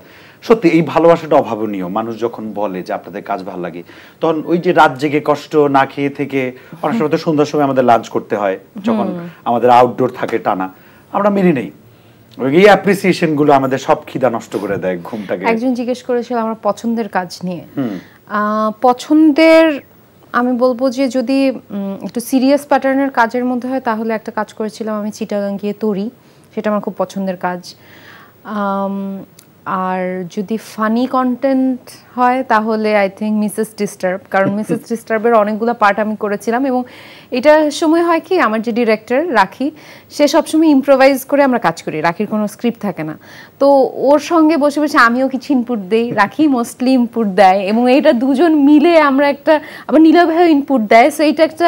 Speaker 1: সত্যি এই ভালোবাসাটা অভাবনীয়। মানুষ যখন বলে যে আপনাদের কাজ ভালো লাগে, তখন ওই যে রাত জেগে কষ্ট না খেয়ে থেকে অনেক সময় তো সন্ধ্যার সময় আমাদের লাঞ্চ করতে হয়, যখন আমাদের আউটডোর থাকে টানা, আমরা মেনে নেই। এই অ্যাপ্রিসিয়েশন গুলো আমাদের সব খিদা নষ্ট করে দেয়, ঘুমটাকে।
Speaker 2: একজন জিজ্ঞেস করেছিল আমার পছন্দের কাজ নিয়ে। পছন্দের আমি বলবো যে যদি একটু সিরিয়াস প্যাটার্নের কাজের মধ্যে হয় তাহলে একটা কাজ করেছিলাম আমি চিটাগাং গিয়ে তরি, সেটা আমার খুব পছন্দের কাজ। আর যদি ফানি কন্টেন্ট হয় তাহলে আই থিঙ্ক মিসেস ডিস্টার্ব, কারণ মিসেস ডিস্টার্বের অনেকগুলো পার্ট আমি করেছিলাম এবং এটার সময় হয় কি আমার যে ডিরেক্টর রাখি, সে সবসময় ইম্প্রোভাইজ করে আমরা কাজ করি, রাখির কোনো স্ক্রিপ্ট থাকে না, তো ওর সঙ্গে বসে বসে আমিও কিছু ইনপুট দেই, রাখি মোস্টলি ইনপুট দেয় এবং এইটা দুজন মিলে আমরা একটা, আবার নীলা ভাইও ইনপুট দেয়, সো এইটা একটা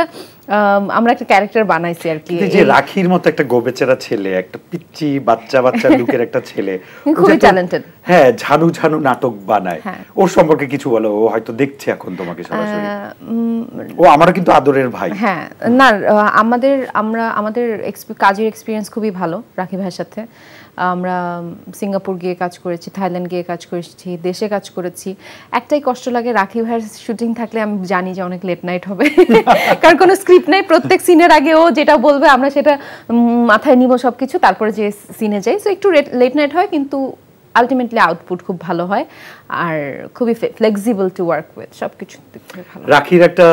Speaker 2: আমরা একটা ক্যারেক্টার বানাইছি আর কি।
Speaker 1: যে রাখির মতো একটা গোবেচারা ছেলে, একটা পিচ্চি বাচ্চা লুকের একটা ছেলে,
Speaker 2: খুবই ট্যালেন্টেড,
Speaker 1: হ্যাঁ, ঝানু ঝানু নাটক বানায়। ওর সম্পর্কে কিছু বলো, ও হয়তো দেখছে এখন তোমাকে সরাসরি। ও আমার কিন্তু আদরের ভাই।
Speaker 2: হ্যাঁ, না আমাদের কাজের এক্সপিরিয়েন্স খুবই ভালো রাখি ভাইয়ের সাথে। আমরা সিঙ্গাপুর গিয়ে কাজ করেছি, থাইল্যান্ড গিয়ে কাজ করেছি, দেশে কাজ করেছি। একটাই কষ্ট লাগে, রাখি ভাইয়ের শুটিং থাকলে আমি জানি যে অনেক লেট নাইট হবে, কারণ কোনো স্ক্রিপ্ট নাই, প্রত্যেক সিনের আগে ও যেটা বলবে আমরা সেটা মাথায় নিব সবকিছু, তারপরে যে সিনে যাই, সো একটু লেট নাইট হয়, কিন্তু আলটিমেটলি আউটপুট খুব ভালো হয় আর খুবই ফ্লেক্সিবল টু ওয়ার্ক উইথ, সবকিছু ভালো।
Speaker 1: রাখির একটা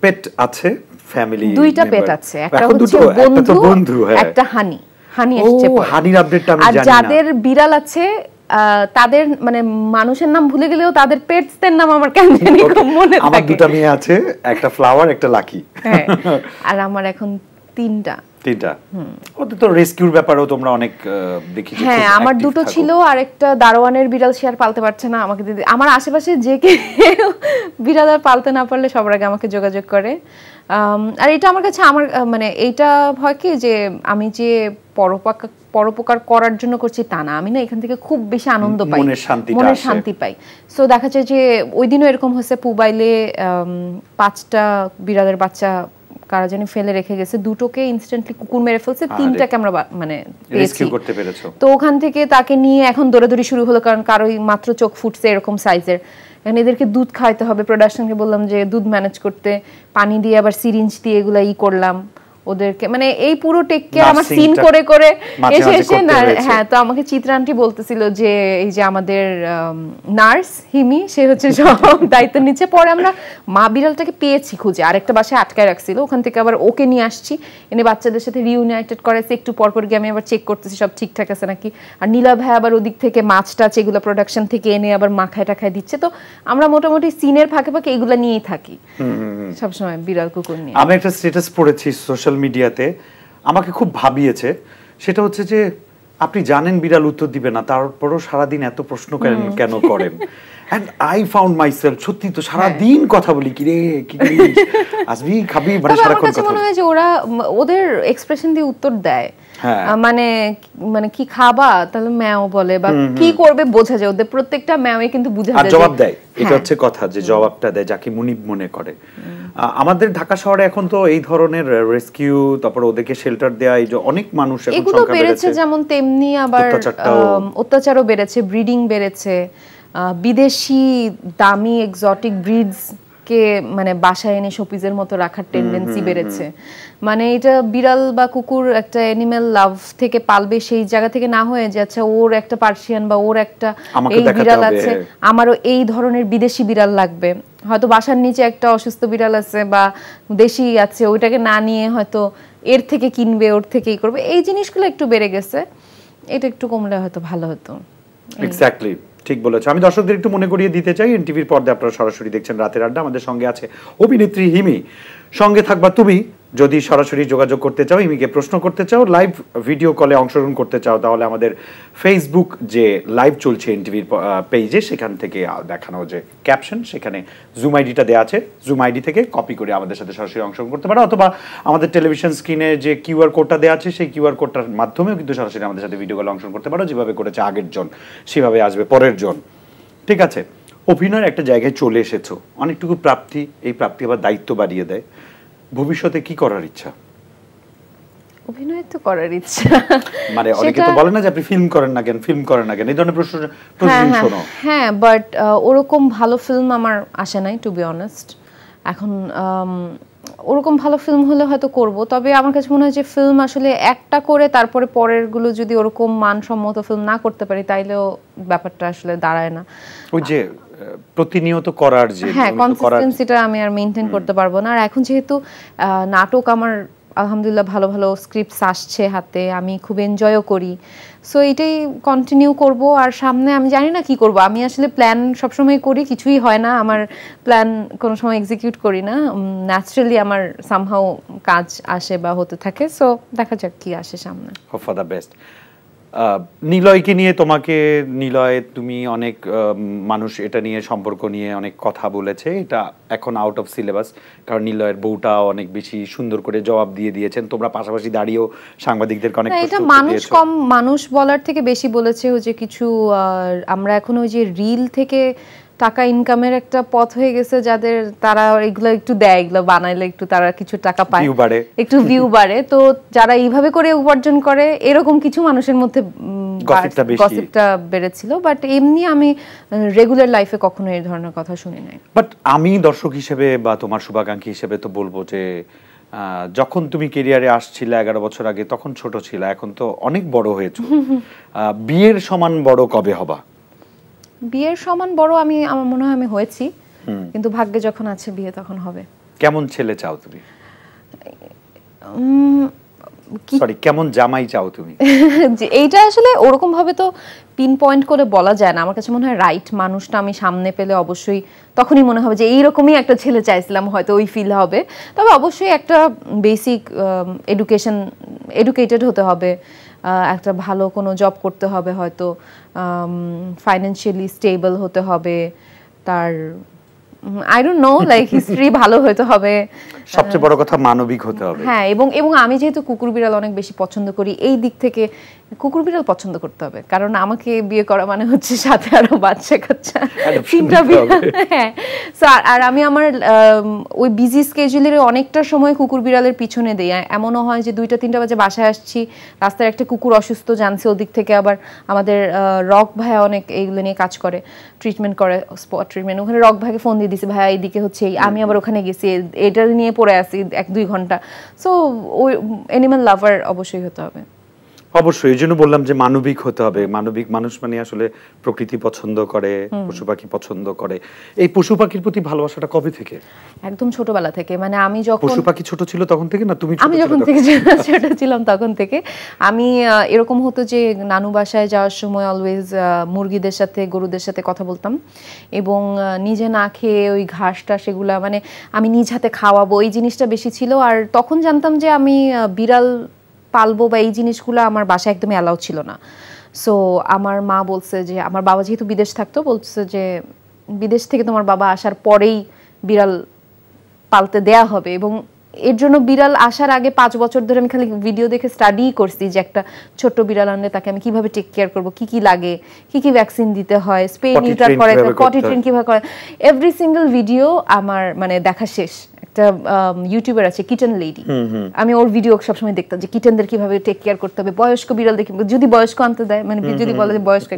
Speaker 1: পেট আছে, ফ্যামিলি
Speaker 2: দুইটা পেট আছে, একটা হচ্ছে বন্ধু, একটা হানি এসেছে।
Speaker 1: হানির আপডেটটা আমি জানি না।
Speaker 2: যাদের বিড়াল আছে তাদের মানে মানুষের নাম ভুলে গেলেও তাদের পেটসদের নাম আমার কেন জানি খুব মনে থাকে।
Speaker 1: আমার দুটো মেয়ে আছে, একটা ফ্লাওয়ার, একটা লাকি।
Speaker 2: হ্যাঁ, আর আমার এখন তিনটা।
Speaker 1: ওদের তো রেস্কিউর ব্যাপারেও তোমরা অনেক দেখি।
Speaker 2: হ্যাঁ, আমার দুটো ছিল, আর একটা দারোয়ানের বিড়াল সে আর পালতে পারছে না, আমাকে দিদি, আমার আশেপাশে যে কে বিড়াল আর পালতে না পারলে সবার আগে আমাকে যোগাযোগ করে। আর এটা আমার কাছে মানে এইটা হয় কি যে আমি যে পরোপকার করার জন্য করছি তা না, আমি না এখান থেকে খুব বেশি আনন্দ পাই, মনের শান্তি পাই। সো দেখা যায় যে ওই দিনও এরকম হয়েছে, পুবাইলে 5টা বিড়ালের বাচ্চা কারা জানি ফেলে রেখে গেছে, দুটোকে ইনস্ট্যান্টলি কুকুর মেরে ফেলছে, 3টাকে আমরা মানে পেয়েছি। তো ওখান থেকে তাকে নিয়ে এখন দৌড়াদৌড়ি শুরু হলো, কারণ কারোই মাত্র চোখ ফুটছে এরকম সাইজের। এখন এদেরকে দুধ খাওয়াতে হবে, প্রোডাকশনকে বললাম যে দুধ ম্যানেজ করতে, পানি দিয়ে আবার সিরিঞ্জ দিয়ে এগুলা করলাম ওদেরকে, মানে এই পুরো টেক কেয়ার আমার সিন করে করে এসে না। হ্যাঁ, তো আমাকে চিত্রা আন্টি বলতেছিল যে এই যে আমাদের নার্স হিমি, সে হচ্ছে সব দায়িত্ব নিচ্ছে। পরে আমরা মা বিড়ালটাকে পেয়েছি খুঁজে, আরেকটা বাসায় আটকায় রাখছিল, ওখান থেকে আবার ওকে নিয়ে আসছি, এনে বাচ্চাদের সাথে রিউনাইটেড করাইছি। একটু পরপর গিয়ে আমি আবার চেক করতেছি সব ঠিকঠাক আছে নাকি। আর নীলা ভাই আবার ওদিক থেকে মাছ টাছ এগুলো প্রোডাকশন থেকে এনে আবার মাখায় টাখায় দিচ্ছে। তো আমরা মোটামুটি সিনের ফাঁকে ফাঁকে এগুলো নিয়েই থাকি সবসময়, বিড়াল কুকুর নিয়ে।
Speaker 1: আমি একটা স্ট্যাটাস পড়েছি সোশ্যাল মিডিয়াতে, আমাকে খুব ভাবিয়েছে। সেটা হচ্ছে যে আপনি জানেন বিড়াল উত্তর দিবে না, তারপরও সারাদিন এত প্রশ্ন কেন করেন? এন্ড আই ফাউন্ড মাইসেলফ, সত্যি তো সারাদিন কথা বলি, কি রে কি আসবি খাবি, মানে সারাক্ষণ কথা।
Speaker 2: মনে হয় যে ওরা ওদের এক্সপ্রেশন দিয়ে উত্তর দেয়। মানে মানে কি খাবা তাহলে ম্যাও বলে, বা কি করবে বোঝা যায়, ওদের প্রত্যেকটা ম্যাওয়ে কিন্তু বোঝা যায়,
Speaker 1: জবাব দেয়। এটা হচ্ছে কথা, যে জবাবটা দেয় যাকে মুনিব মনে করে। আমাদের ঢাকা শহরে এখন তো এই ধরনের রেস্কিউ, তারপর ওদেরকে শেল্টার দেয়া, এই যে অনেক মানুষ এখন
Speaker 2: এগুলো বেড়েছে, যেমন তেমনি আবার অত্যাচারও বেড়েছে, ব্রিডিং বেড়েছে, বিদেশি দামি এক্সোটিক ব্রিডস কে মানে বাসায় এনে শোপিজের মতো রাখার টেন্ডেন্সি বেড়েছে। মানে এটা বিড়াল বা কুকুর একটা অ্যানিমাল লাভ থেকে পালবে সেই জায়গা থেকে না হয়ে যে আচ্ছা ওর একটা পার্সিয়ান বা ওর একটা এই বিড়াল আছে, আমারও এই ধরনের বিদেশি বিড়াল লাগবে। হয়তো বাসার নিচে একটা অসুস্থ বিড়াল আছে বা দেশি আছে, ওইটাকে না নিয়ে হয়তো এর থেকে কিনবে, ওর থেকেই করবে। এই জিনিসগুলো একটু বেড়ে গেছে, এটা একটু কমলে হয়তো ভালো হতো।
Speaker 1: এক্স্যাক্টলি, ঠিক বলেছো। আমি দর্শকদের একটু মনে করিয়ে দিতে চাই, এনটিভির পর্দায় আপনারা সরাসরি দেখছেন রাতের আড্ডা। আমাদের সঙ্গে আছে অভিনেত্রী হিমি, সঙ্গে থাকবা তুমি। যদি সরাসরি যোগাযোগ করতে চাও, হিমিকে প্রশ্ন করতে চাও, লাইভ ভিডিও কলে অংশগ্রহণ করতে চাও, তাহলে আমাদের ফেসবুক যে লাইভ চলছে এনটিভির পেজে, সেখান থেকে দেখানো যে ক্যাপশন, সেখানে জুম আইডিটা দেওয়া আছে, জুম আইডি থেকে কপি করে আমাদের সাথে সরাসরি অংশগ্রহণ করতে পারো, অথবা আমাদের টেলিভিশন স্ক্রিনে যে কিউআর কোডটা দেওয়া আছে সেই কিউআর কোডটার মাধ্যমেও কিন্তু সরাসরি আমাদের সাথে ভিডিও কলে অংশগ্রহণ করতে পারো। যেভাবে করেছে আগের জন, সেভাবে আসবে পরের জন। ঠিক আছে, অভিনয়ের একটা জায়গায় চলে এসেছো, অনেকটুকু প্রাপ্তি, এই প্রাপ্তি আবার দায়িত্ব বাড়িয়ে দেয়। ভবিষ্যতে কি করার ইচ্ছা?
Speaker 2: অভিনয় তো করার ইচ্ছা,
Speaker 1: মানে অনেকে তো বলে না যে আপনি ফিল্ম করেন না কেন, ফিল্ম করেন না কেন, এই ধরনের প্রশ্ন শোনো।
Speaker 2: হ্যাঁ, বাট ওরকম ভালো ফিল্ম আমার আসে নাই, টু বি অনেস্ট। এখন ওরকম ভালো ফিল্ম হলে হয়তো করব, তবে আমার কাছে মনে হয় যে ফিল্ম আসলে একটা করে তারপরে পরের গুলো যদি ওরকম মানসম্মত ফিল্ম না করতে পারি, তাইলেও ব্যাপারটা আসলে দাঁড়ায় না।
Speaker 1: ওই যে প্রতিনিয়ত করার যে
Speaker 2: কনসিস্টেন্সিটা আমি আর মেইনটেইন করতে পারবো না। আর এখন যেহেতু নাটক আমার আলহামদুলিল্লাহ ভালো ভালো স্ক্রিপ্টস আসছে হাতে, আমি খুব এনজয়ও করি, সো এটাই কন্টিনিউ করব। আর সামনে আমি জানি না কি করব, আমি আসলে প্ল্যান সবসময় করি, কিছুই হয় না, আমার প্ল্যান কোনো সময় এক্সিকিউট করি না, ন্যাচারালি আমার সামহাউ কাজ আসে বা হতে থাকে। সো দেখা যাক কি আসে সামনে।
Speaker 1: Hope for the best. নিলয়কে নিয়ে তোমাকে, নিলয় তুমি অনেক মানুষ এটা নিয়ে সম্পর্ক নিয়ে অনেক কথা বলেছে, এটা এখন আউট অফ সিলেবাস, কারণ নিলয়ের বউটা অনেক বেশি সুন্দর করে জবাব দিয়ে দিয়েছেন, তোমরা পাশাপাশি দাঁড়িয়েও সাংবাদিকদের অনেক
Speaker 2: এটা মানুষ কম মানুষ বলার থেকে বেশি বলেছে যে কিছু আমরা এখন ওই যে রিল থেকে টাকা ইনকামের একটা পথ হয়ে গেছে যাদের, তারা এগুলো একটু দেয়, এগুলো বানাইলে একটু তারা কিছু টাকা পায়, একটু ভিউ বাড়ে, তো যারা এইভাবে করে উপার্জন করে এরকম কিছু মানুষের মধ্যে গসিপটা বেড়েছিল। বাট এমনি আমি রেগুলার লাইফে কখনো এই ধরনের কথা শুনি নাই।
Speaker 1: বাট আমি দর্শক হিসেবে বা তোমার শুভাকাঙ্ক্ষী হিসেবে তো বলবো যে যখন তুমি ক্যারিয়ারে আসছিলে 11 বছর আগে, তখন ছোট ছিল, এখন তো অনেক বড় হয়েছো। বিয়ের সমান বড় কবে হবা?
Speaker 2: বিয়ের সমান বড় আমার মনে হয় আমি হয়েছি, কিন্তু ভাগ্যে যখন আছে বিয়ে তখন হবে।
Speaker 1: কেমন ছেলে চাও তুমি? সরি, কেমন জামাই চাও তুমি?
Speaker 2: যে এইটা আসলে ওরকম ভাবে তো পিন পয়েন্ট করে বলা যায় না। আমার কাছে মনে হয় রাইট মানুষটা আমি সামনে পেলে অবশ্যই তখনই মনে হবে যে এইরকমই একটা ছেলে চাইছিলাম, হয়তো ওই ফিল হবে। তবে অবশ্যই একটা বেসিক এডুকেটেড হতে হবে, একটা ভালো কোনো জব করতে হবে, হয়তো ফাইন্যান্সিয়ালি স্টেবল হতে হবে, তার I don't know like history ভালো হতে হবে,
Speaker 1: সবচেয়ে বড় কথা মানবিক হতে হবে।
Speaker 2: হ্যাঁ, এবং আমি যেহেতু কুকুর বিড়াল অনেক বেশি পছন্দ করি, এই দিক থেকে কুকুর বিড়াল পছন্দ করতে হবে, কারণ আমাকে বিয়ে করা মানে হচ্ছে সাথে আরো বাচ্চা কাচ্চা, 3টা বিড়াল। হ্যাঁ, আর আমি আমার ওই বিজি স্কেজুলের অনেকটা সময় কুকুর বিড়ালের পিছনে দেই। এমনও হয় যে 2টা-3টা বাজে বাসায় আসছি, রাস্তায় একটা কুকুর অসুস্থ জানছে, ওদিক থেকে আবার আমাদের রক ভাইয়া অনেক এইগুলো নিয়ে কাজ করে, ট্রিটমেন্ট করে, স্পট ট্রিটমেন্ট। ওখানে রক ভাইকে ফোন দিয়ে দিছি, ভাইয়া এইদিকে হচ্ছে, আমি আবার ওখানে গেছি, এটা নিয়ে পড়ে আসি 1-2 ঘন্টা। সো ওই অ্যানিমাল লাভার অবশ্যই হতে হবে।
Speaker 1: অবশ্যই, এই জন্য বললাম যে মানবিক হতে হবে। মানবিক মানুষ মানে আসলে প্রকৃতি পছন্দ করে, পশু পাখি পছন্দ করে। এই পশু পাখির প্রতি ভালোবাসাটা কবে থেকে?
Speaker 2: একদম ছোটবেলা থেকে। মানে আমি যখন
Speaker 1: পশু পাখি ছোট ছিল তখন থেকে না, তুমি
Speaker 2: আমি যখন থেকে ছোট ছিলাম তখন থেকে আমি এরকম হতো যে নানু বাসায় যাওয়ার সময় অলওয়েজ মুরগিদের সাথে, গরুদের সাথে কথা বলতাম, এবং নিজে না খেয়ে ওই ঘাসটা সেগুলা মানে আমি নিজ হাতে খাওয়াবো, এই জিনিসটা বেশি ছিল। আর তখন জানতাম যে আমি বিড়াল পালবো বা এই জিনিসগুলো আমার বাসায় একদমই অ্যালাউ ছিল না। সো আমার মা বলছে যে, আমার বাবা যেহেতু বিদেশ থাকতো, বলছে যে বিদেশ থেকে তোমার বাবা আসার পরেই বিড়াল পালতে দেয়া হবে, এবং এর জন্য বিড়াল আসার আগে 5 বছর ধরে আমি খালি ভিডিও দেখে স্টাডি করছি যে একটা ছোট্ট বিড়াল আনলে তাকে আমি কিভাবে টেক কেয়ার করব, কি কি লাগে, কি কি ভ্যাকসিন দিতে হয়, স্পে নিউটার করে, পটি ট্রেন কিভাবে করে, এভরি সিঙ্গেল ভিডিও আমার মানে দেখা শেষ। একটা ইউটিউবার আছে কিটেন লেডি, আমি ওর ভিডিও সবসময় দেখতাম যে কিটেনদের কিভাবে টেক কেয়ার করতে হবে, বয়স্ক বিড়াল দেখি যদি বয়স্ক আনতে দেয়, মানে যদি বলে যে বয়স্ক,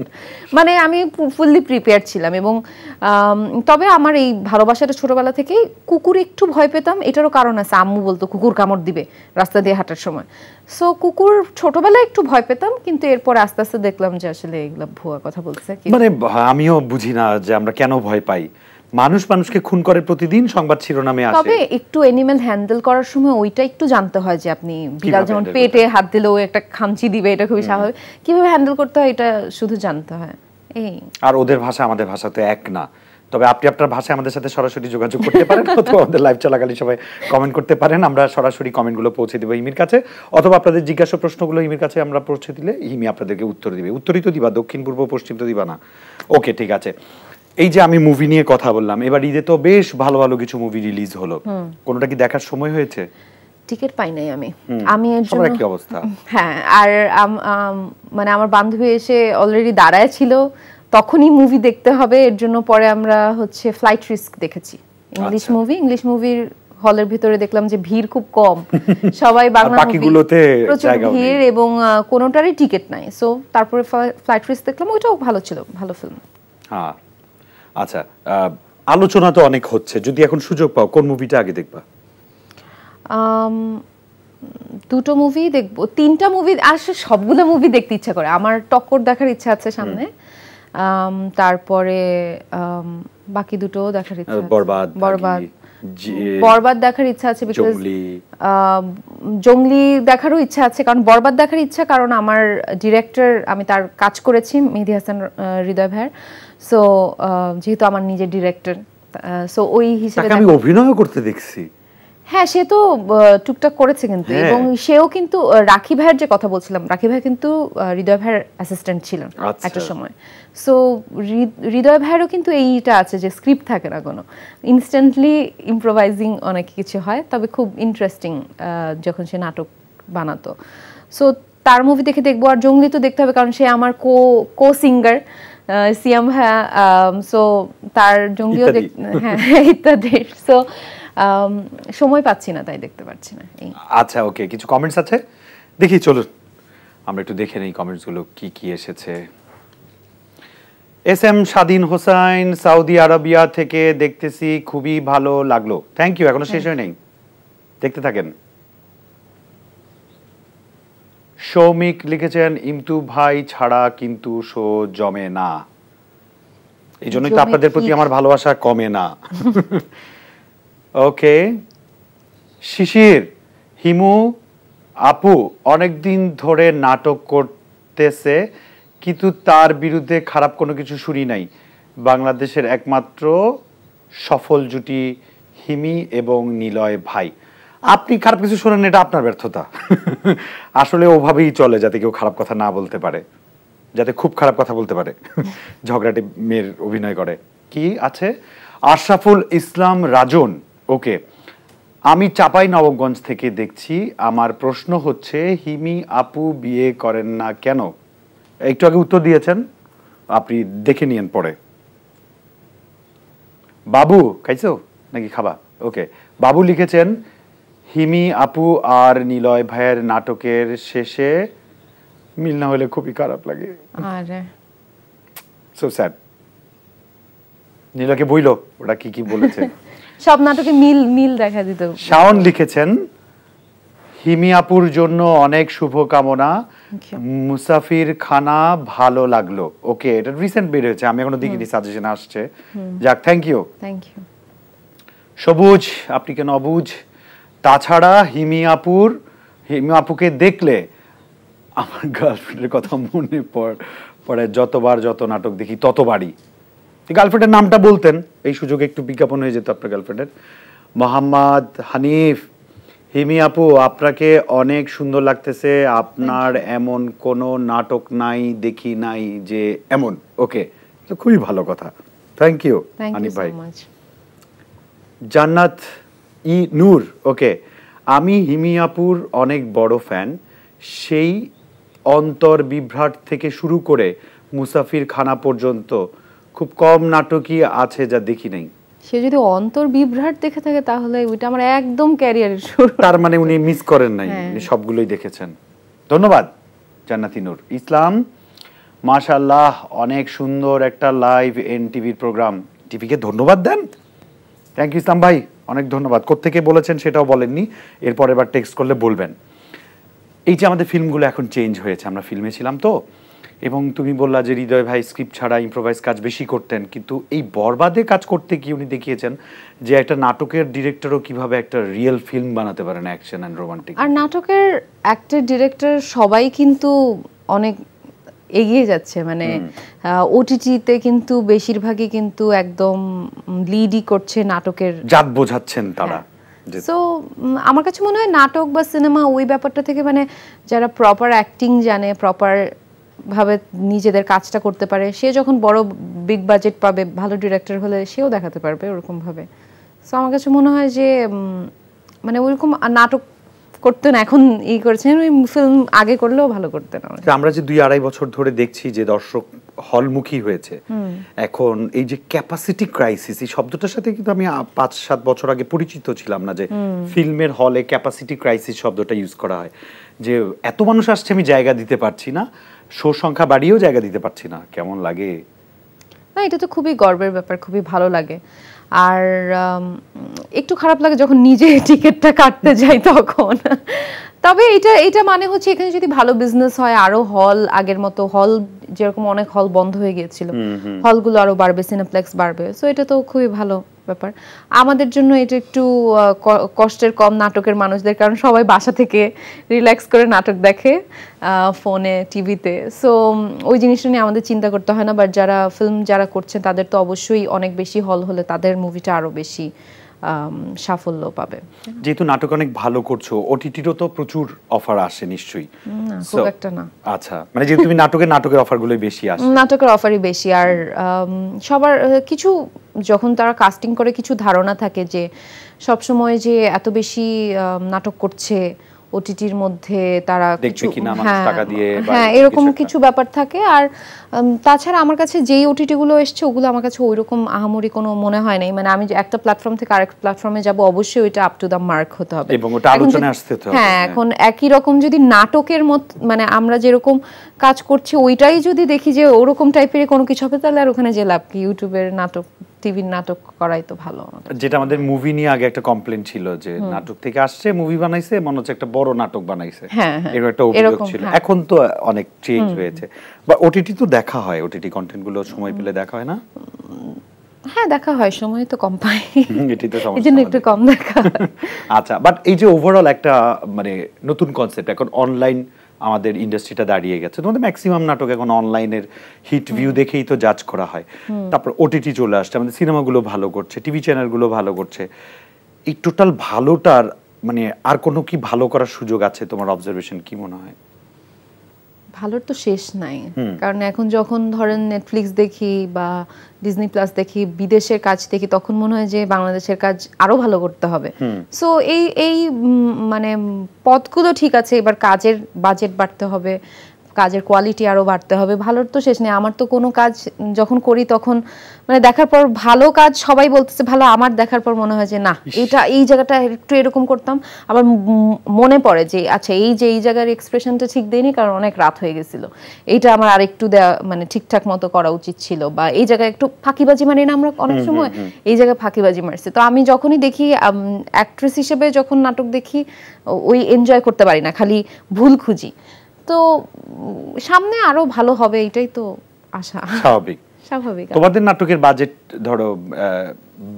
Speaker 2: মানে আমি ফুললি প্রিপেয়ার ছিলাম। এবং তবে আমার এই ভালোবাসাটা ছোটবেলা থেকেই। কুকুর একটু ভয় পেতাম, এটারও কারণ আছে, আম্মু বলতো কুকুর কামড় দিবে রাস্তা দিয়ে হাঁটার সময়, সো কুকুর ছোটবেলায় একটু ভয় পেতাম, কিন্তু এরপরে আস্তে আস্তে দেখলাম যে আসলে এগুলো ভুয়া কথা বলছে।
Speaker 1: মানে আমিও বুঝি না যে আমরা কেন ভয় পাই, মানুষ মানুষকে খুন করে প্রতিদিন, সংবাদ শিরোনামে আসে।
Speaker 2: তবে একটু অ্যানিমাল হ্যান্ডেল করার সময় ওইটা একটু জানতে হয় যে আপনি বিড়াল যেমন পেটে হাত দিলেও একটা খামচি দিবে, এটা খুবই স্বাভাবিক, কিভাবে হ্যান্ডেল করতে হয় এটা শুধু জানতে হয়। এই
Speaker 1: আর ওদের ভাষা আমাদের ভাষা তো এক না। তবে আপনি আপনার ভাষায় আমাদের সাথে সরাসরি যোগাযোগ করতে পারেন, অথবা আমাদের লাইভ চলাকালীন সবাই কমেন্ট করতে পারেন, আমরা সরাসরি কমেন্টগুলো পৌঁছে দেবো হিমির কাছে, অথবা আপনাদের জিজ্ঞাসা প্রশ্নগুলো হিমির কাছে আমরা পৌঁছে দিলে হিমি আপনাদেরকে উত্তর দিবে। উত্তরই তো দিবা, দক্ষিণ পূর্ব পশ্চিম তো দিবা না। ওকে, ঠিক আছে। এই যে আমি মুভি নিয়ে কথা বললাম, এবার ঈদে তো বেশ ভালো ভালো কিছু মুভি রিলিজ হলো, কোনোটা কি দেখার সময় হয়েছে?
Speaker 2: টিকিট পাই নাই আমি এর জন্য।
Speaker 1: কি অবস্থা?
Speaker 2: হ্যাঁ, আর মানে আমার বান্ধবী এসে অলরেডি দাঁড়ায় ছিল, তখনই মুভি দেখতে হবে, এর জন্য পরে আমরা হচ্ছে ফ্লাইট রিস্ক দেখেছি, ইংলিশ মুভির হলের ভিতরে দেখলাম যে ভিড় খুব কম, সবাই বাংলা
Speaker 1: বাকিগুলোতে
Speaker 2: প্রচুর ভিড় এবং কোনোটারই টিকিট নাই, সো তারপরে ফ্লাইট রিস্ক দেখলাম, ওইটাও ভালো ছিল, ভালো ফিল্ম।
Speaker 1: হ্যাঁ, আচ্ছা, আলোচনা তো অনেক হচ্ছে, যদি এখন সুযোগ পাও কোন মুভিটা আগে দেখবা?
Speaker 2: দুটো মুভি দেখবো, 3টা মুভি, আসলে সবগুলো মুভি দেখতে ইচ্ছা করে আমার, টক্কর দেখার ইচ্ছা আছে সামনে, তারপরে বাকি দুটো দেখার ইচ্ছা আছে, বরবাদ দেখার ইচ্ছা আছে, বিকজ জঙ্গলি দেখারও ইচ্ছা আছে, কারণ বরবাদ দেখার ইচ্ছা, কারণ আমার ডিরেক্টর, আমি তার কাজ করেছি মেহেদী হাসান হৃদয় ভাইয়ের, সো যেহেতু আমার নিজের ডিরেক্টর, সো ওই হিসেবে
Speaker 1: আমি অভিনয় করতে দেখছি।
Speaker 2: হ্যাঁ, সে তো টুকটাক করেছে কিন্তু, এবং সেও কিন্তু রাখি ভাইয়ের যে কথা বলছিলাম, রাখি ভাই কিন্তু হৃদয় ভাইয়ের অ্যাসিস্ট্যান্ট ছিলেন একটা সময়, সো হৃদয় ভাইয়েরও কিন্তু এইটা আছে যে স্ক্রিপ্ট থাকে না কোনো, ইনস্ট্যান্টলি ইম্প্রোভাইজিং অনেক কিছু হয়, তবে খুব ইন্টারেস্টিং যখন সে নাটক বানাতো, সো তার মুভি দেখবো। আর জঙ্গলি তো দেখতে হবে, কারণ সে আমার কো সিঙ্গার সিয়াম ভাইয়া, সো তার জঙ্গলিও হ্যাঁ ইত্যাদি, সো সময় পাচ্ছি না, তাই দেখতে পাচ্ছি না।
Speaker 1: আচ্ছা, ওকে, কিছু কমেন্টস আছে, দেখি, চলুন আমরা একটু দেখে নেই কমেন্টস গুলো কি কি এসেছে। এস এম স্বাধীন হোসাইন, সৌদি আরবিয়া থেকে দেখতেছি, খুবই ভালো লাগলো, থ্যাংক ইউ, এখনো শেষ হয় নাই, দেখতে থাকেন। সৌমিক লিখেছেন, ইমতু ভাই ছাড়া কিন্তু শো জমে না, এই জন্যই তো আপনাদের প্রতি আমার ভালোবাসা কমে না। ওকে, শিশির, হিমু আপু অনেকদিন ধরে নাটক করতেছে, কিন্তু তার বিরুদ্ধে খারাপ কোনো কিছু শুনি নাই, বাংলাদেশের একমাত্র সফল জুটি হিমি এবং নিলয় ভাই। আপনি খারাপ কিছু শোনেন, এটা আপনার ব্যর্থতা। আসলে ওভাবেই চলে, যাতে কেউ খারাপ কথা না বলতে পারে, যাতে খুব খারাপ কথা বলতে পারে। ঝগড়াটে মেয়ের অভিনয় করে কি আছে। আশরাফুল ইসলাম রাজন, ওকে, আমি চাপাই নবগঞ্জ থেকে দেখছি, আমার প্রশ্ন হচ্ছে হিমি আপু বিয়ে করেন না কেন? একটু আগে উত্তর দিয়েছেন, আপনি দেখে নিয়েন পরে। বাবু খাইছো নাকি খাবা? ওকে, বাবু লিখেছেন, হিমি আপু আর নিলয় ভাইয়ের নাটকের শেষে মিল না হলে খুবই খারাপ লাগে, সো স্যাড। নীলাকে বইলো ওটা কি কি বলেছে,
Speaker 2: সব নাটকে মিল দেখা দিত।
Speaker 1: শাওন লিখেছেন, হিমি আপুর জন্য অনেক শুভকামনা, মুসাফির খানা ভালো লাগলো। ওকে, এটা রিসেন্ট বের হয়েছে, আমি এখনো দেখিনি, সাজেশন আসছে, যাক, থ্যাংক ইউ। সবুজ, আপনি কেন অবুজ। তাছাড়া হিমি আপুকে দেখলে আমার গার্লফ্রেন্ডের কথা মনে পড়ে, যতবার যত নাটক দেখি ততবারই। গার্লফ্রেন্ডের নামটা বলতেন, এই সুযোগে একটু বিজ্ঞাপন হয়ে যেত আপনার গার্লফ্রেন্ডের। মোহাম্মদ হানিফ, হিমি আপু আপনাকে অনেক সুন্দর লাগতেছে, আপনার এমন কোনো নাটক নাই, দেখি নাই যে এমন। ওকে, তো খুবই ভালো কথা, থ্যাংক ইউ হানিফ ভাই। জান্নাত ই নূর, ওকে, আমি হিমিয়াপুর অনেক বড় ফ্যান, সেই অন্তর বিভ্রাট থেকে শুরু করে মুসাফির খানা পর্যন্ত খুব কম নাটকই আছে যা দেখি নাই।
Speaker 2: সে যদি অন্তর বিভ্রাট দেখে থাকে তাহলে ওইটা আমার একদম ক্যারিয়ারের শুরু।
Speaker 1: তার মানে উনি মিস করেন নাই, উনি সবগুলোই দেখেছেন। ধন্যবাদ জান্নাতি নূর ইসলাম, মাশাআল্লাহ অনেক সুন্দর একটা লাইভ এনটিভির প্রোগ্রাম। টিভিকে ধন্যবাদ দেন। থ্যাংক ইউ ইসলাম ভাই, অনেক ধন্যবাদ। কোত্থেকে বলেছেন সেটাও বলেননি, এরপর এবার টেক্সট করলে বলবেন। এই যে আমাদের ফিল্মগুলো এখন চেঞ্জ হয়েছে, আমরা ফিল্মে ছিলাম তো, এবং তুমি বললা যে হৃদয় ভাই স্ক্রিপ্ট ছাড়া ইম্প্রোভাইজ কাজ বেশি করতেন, কিন্তু এই বরবাদে কাজ করতে গিয়ে উনি দেখিয়েছেন যে একটা নাটকের ডিরেক্টরও কিভাবে একটা রিয়েল ফিল্ম বানাতে পারেন, অ্যাকশন অ্যান্ড রোমান্টিক।
Speaker 2: আর নাটকের অ্যাক্টর ডিরেক্টর সবাই কিন্তু অনেক এগিয়ে যাচ্ছে, মানে ওটিটিতে কিন্তু বেশিরভাগই কিন্তু একদম লিডই করছে নাটকের,
Speaker 1: জাত বোঝাচ্ছেন তারা।
Speaker 2: সো আমার কাছে মনে হয় নাটক বা সিনেমা ওই ব্যাপারটা থেকে মানে যারা প্রপার অ্যাক্টিং জানে, প্রপার ভাবে নিজেদের কাজটা করতে পারে, সে যখন বড় বিগ বাজেট পাবে, ভালো ডিরেক্টর হলে সেও দেখাতে পারবে ওরকম ভাবে। সো আমার কাছে মনে হয় যে মানে ওইরকম নাটক করতেন, এখন করেছেন, ওই ফিল্ম আগে করলেও ভালো করতেন।
Speaker 1: আমরা যে 2-2.5 বছর ধরে দেখছি যে দর্শক হলমুখী হয়েছে, এখন এই যে ক্যাপাসিটি ক্রাইসিস, এই শব্দটার সাথে কিন্তু আমি 5-7 বছর আগে পরিচিত ছিলাম না, যে ফিল্মের হলে ক্যাপাসিটি ক্রাইসিস শব্দটা ইউজ করা হয়, যে এত মানুষ আসছে আমি জায়গা দিতে পারছি না, শো সংখ্যা বাড়িয়েও জায়গা দিতে পারছি না। কেমন লাগে?
Speaker 2: না, এটা তো খুবই গর্বের ব্যাপার, খুবই ভালো লাগে। আর একটু খারাপ লাগে যখন নিজে টিকিটটা কাটতে যাই তখন। তবে এটা মানে হচ্ছে এখানে যদি ভালো বিজনেস হয়, আরো হল আগের মতো, হল যেরকম অনেক হল বন্ধ হয়ে গিয়েছিল, হলগুলো আরো বাড়বে, সিনেপ্লেক্স বাড়বে, সো এটা তো খুবই ভালো ব্যাপার। আমাদের জন্য এটা একটু কষ্টের কম নাটকের মানুষদের, কারণ সবাই বাসা থেকে রিল্যাক্স করে নাটক দেখে ফোনে, টিভিতে, সো ওই জিনিসটা নিয়ে আমাদের চিন্তা করতে হয় না। বাট যারা ফিল্ম যারা করছেন তাদের তো অবশ্যই অনেক বেশি হল হলে তাদের মুভিটা আরো বেশি সাফল্য পাবে।
Speaker 1: যেহেতু নাটক অনেক ভালো করছো, ওটিটিরও তো প্রচুর অফার আসে নিশ্চয়ই?
Speaker 2: খুব একটা না।
Speaker 1: আচ্ছা, মানে যেহেতু তুমি নাটকের অফারগুলোই বেশি আসে।
Speaker 2: নাটকের অফারই বেশি। আর সবার কিছু যখন তারা কাস্টিং করে কিছু ধারণা থাকে যে সবসময় যে এত বেশি নাটক করছে ওটিটির মধ্যে তারা কিছু, হ্যাঁ এরকম কিছু ব্যাপার থাকে। আর তাছাড়া আমার কাছে যেই ওটিটি গুলো এসছে ওগুলো আমার কাছে ওইরকম আহামরি কোনো মনে হয় নাই। মানে আমি একটা প্ল্যাটফর্ম থেকে আরেক প্ল্যাটফর্মে যাব, অবশ্যই ওইটা আপ টু দা মার্ক হতে হবে
Speaker 1: এবং ওটা আলোচনায় আসতে হবে।
Speaker 2: হ্যাঁ, এখন একই রকম যদি নাটকের মত, মানে আমরা যেরকম কাজ করছি ওইটাই যদি দেখি যে ওরকম টাইপের কোনো কিছু হবে, তাহলে আর ওখানে যে লাভ কি? ইউটিউবের নাটক, টিভির নাটক করাই তো ভালো।
Speaker 1: যেটা আমাদের মুভি নিয়ে আগে একটা কমপ্লেইন ছিল যে নাটক থেকে আসছে, মুভি বানাইছে, মনে হচ্ছে একটা বড় নাটক বানাইছে, এর একটা অভিযোগ ছিল। এখন তো অনেক চেঞ্জ হয়েছে। বা ওটিটি তো দেখা হয়, ওটিটি কন্টেন্ট গুলো সময় পেলে দেখা হয় না?
Speaker 2: হ্যাঁ, দেখা হয়, সময় তো কম পাই,
Speaker 1: এটি তো সমস্যা,
Speaker 2: এজন্য একটু কম দেখা।
Speaker 1: আচ্ছা, বাট এই যে ওভারঅল একটা মানে নতুন কনসেপ্ট, এখন অনলাইন আমাদের ইন্ডাস্ট্রিটা দাঁড়িয়ে গেছে, তোমাদের ম্যাক্সিমাম নাটক এখন অনলাইনের হিট ভিউ দেখেই তো জাজ করা হয়। তারপর ওটিটি চলে আসছে, আমাদের সিনেমাগুলো ভালো করছে, টিভি চ্যানেলগুলো ভালো করছে। এই টোটাল ভালোটার মানে আর কোনো কি ভালো করার সুযোগ আছে তোমার অবজারভেশন, কি মনে হয়?
Speaker 2: ভালোর তো শেষ নাই, কারণ এখন যখন ধরেন নেটফ্লিক্স দেখি বা ডিজনি প্লাস দেখি, বিদেশের কাজ দেখি, তখন মনে হয় যে বাংলাদেশের কাজ আরো ভালো করতে হবে। সো এই মানে পথগুলো ঠিক আছে, এবার কাজের বাজেট বাড়তে হবে, কাজের কোয়ালিটি আরো বাড়তে হবে। ভালোর তো শেষ নেই। আমার তো কোনো কাজ যখন করি তখন মানে দেখার পর ভালো কাজ সবাই বলতেছে ভালো, আমার দেখার পর মনে হয় যে না, এটা এই জায়গাটা একটু এরকম করতাম। আবার মনে পড়ে যে আচ্ছা এই জায়গার এক্সপ্রেশনটা ঠিক দেয়নি, কারণ অনেক রাত হয়ে গেছিল, এইটা আমার আরেকটু দেওয়া মানে ঠিকঠাক মতো করা উচিত ছিল, বা এই জায়গায় একটু ফাঁকিবাজি মারি না আমরা অনেক সময়, এই জায়গায় ফাঁকিবাজি মারছে। তো আমি যখনই দেখি অ্যাক্ট্রেস হিসেবে যখন নাটক দেখি ওই এনজয় করতে পারি না, খালি ভুল খুঁজি। তো সামনে আরো ভালো হবে, এটাই তো আশা। স্বাভাবিক।
Speaker 1: তোমাদের নাটকের বাজেট ধরো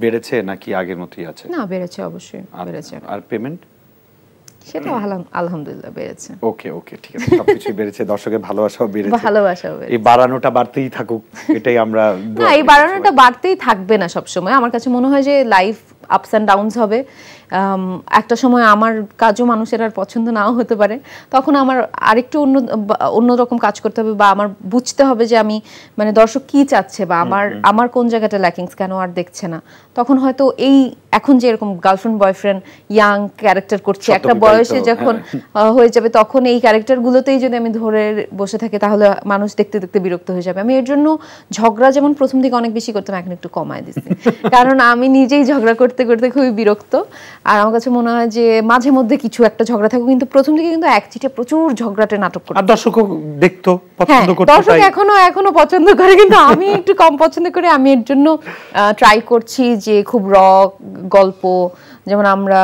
Speaker 1: বেড়েছে নাকি আগের মতই আছে?
Speaker 2: না, বেড়েছে, অবশ্যই বেড়েছে।
Speaker 1: আর পেমেন্ট
Speaker 2: সেটা আলহামদুলিল্লাহ বেড়েছে।
Speaker 1: ওকে, ঠিক আছে, সবকিছু বেড়েছে, দর্শকের ভালোবাসাও বেড়েছে।
Speaker 2: এই
Speaker 1: বাড়ানোটা বাড়তেই থাকুক, এটাই আমরা।
Speaker 2: না, এই বাড়ানোটা বাড়তেই থাকবে না সব সময়। আমার কাছে মনে হয় যে লাইফ আপস এন্ড ডাউনস হবে, একটা সময় আমার কাজও মানুষের আর পছন্দ নাও হতে পারে, তখন আমার আরেকটু অন্যরকম কাজ করতে হবে, বা আমার বুঝতে হবে যে আমি মানে দর্শক কি চাচ্ছে, বা আমার কোন জায়গাটা ল্যাকিংস কেন আর দেখছে না। তখন হয়তো এই এখন যে এরকম গার্লফ্রেন্ড বয়ফ্রেন্ড ইয়াং ক্যারেক্টার করছি, একটা বয়সে যখন হয়ে যাবে তখন এই ক্যারেক্টারগুলোতেই যদি আমি ধরে বসে থাকি তাহলে মানুষ দেখতে দেখতে বিরক্ত হয়ে যাবে। আমি এর জন্য ঝগড়া যেমন প্রথম দিকে অনেক বেশি করতাম, এখন একটু কমায় দিচ্ছি, কারণ আমি নিজেই ঝগড়া করতে করতে খুবই বিরক্ত। আর আমার কাছে মনে হয় যে মাঝে মধ্যে কিছু একটা ঝগড়া থাকুক, কিন্তু প্রথম দিকে কিন্তু এক চিটে প্রচুর ঝগড়াটে নাটক করতাম।
Speaker 1: আর দর্শক দেখতো, পছন্দ করতো,
Speaker 2: দর্শক এখনো পছন্দ করে, কিন্তু আমি একটু কম পছন্দ করি। আমি এর জন্য ট্রাই করছি যে খুব গল্প, যেমন আমরা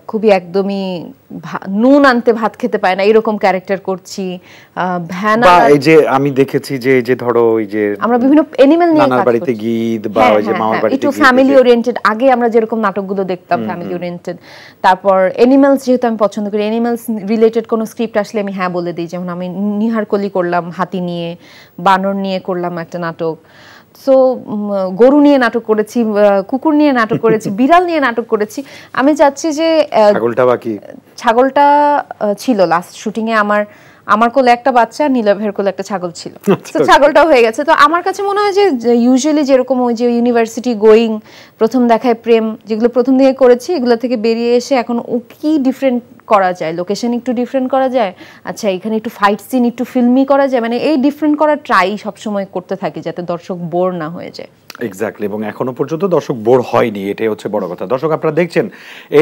Speaker 2: খুবই একদমই নুন আনতে ভাত খেতে পায় না এরকম ক্যারেক্টার করছি।
Speaker 1: এই যে আমি দেখেছি যে এই যে ধরো ওই যে
Speaker 2: আমরা বিভিন্ন অ্যানিমাল নিয়ে
Speaker 1: নানার বাড়িতে গীত বা ওই যে মামার বাড়িতে
Speaker 2: একটু ফ্যামিলি ওরিয়েন্টেড, আগে আমরা যেরকম নাটকগুলো দেখতাম ফ্যামিলি ওরিয়েন্টেড। তারপর অ্যানিমালস যেহেতু আমি পছন্দ করি, অ্যানিমালস রিলেটেড কোনো স্ক্রিপ্ট আসলে আমি হ্যাঁ বলে দিই। যেমন আমি নিহারকলি করলাম হাতি নিয়ে, বানর নিয়ে করলাম একটা নাটক, সো গরু নিয়ে নাটক করেছি, কুকুর নিয়ে নাটক করেছি, বিড়াল নিয়ে নাটক করেছি। আমি চাচ্ছি যে ছাগলটা ছিল লাস্ট শুটিং এ, আমার কোলে একটা বাচ্চা, নীলাভের কোলে একটা ছাগল ছিল, তো ছাগলটা হয়ে গেছে। তো আমার কাছে মনে হয় যে ইউজুয়ালি যেরকম ওই যে ইউনিভার্সিটি গোয়িং, প্রথম দেখায় প্রেম, যেগুলো প্রথম দিকে করেছি এগুলো থেকে বেরিয়ে এসে এখন ও কি ডিফারেন্ট করা যায়, লোকেশন একটু ডিফারেন্ট করা যায়, আচ্ছা এখানে একটু ফাইট সিন একটু ফিল্মি করা যায়, মানে এই ডিফারেন্ট করার ট্রাই সবসময় করতে থাকি যাতে দর্শক বোর না হয়ে যায়।
Speaker 1: এক্স্যাক্টলি, এবং এখনো পর্যন্ত দর্শক বোর হয়নি, এটাই হচ্ছে বড় কথা। দর্শক আপনারা দেখছেন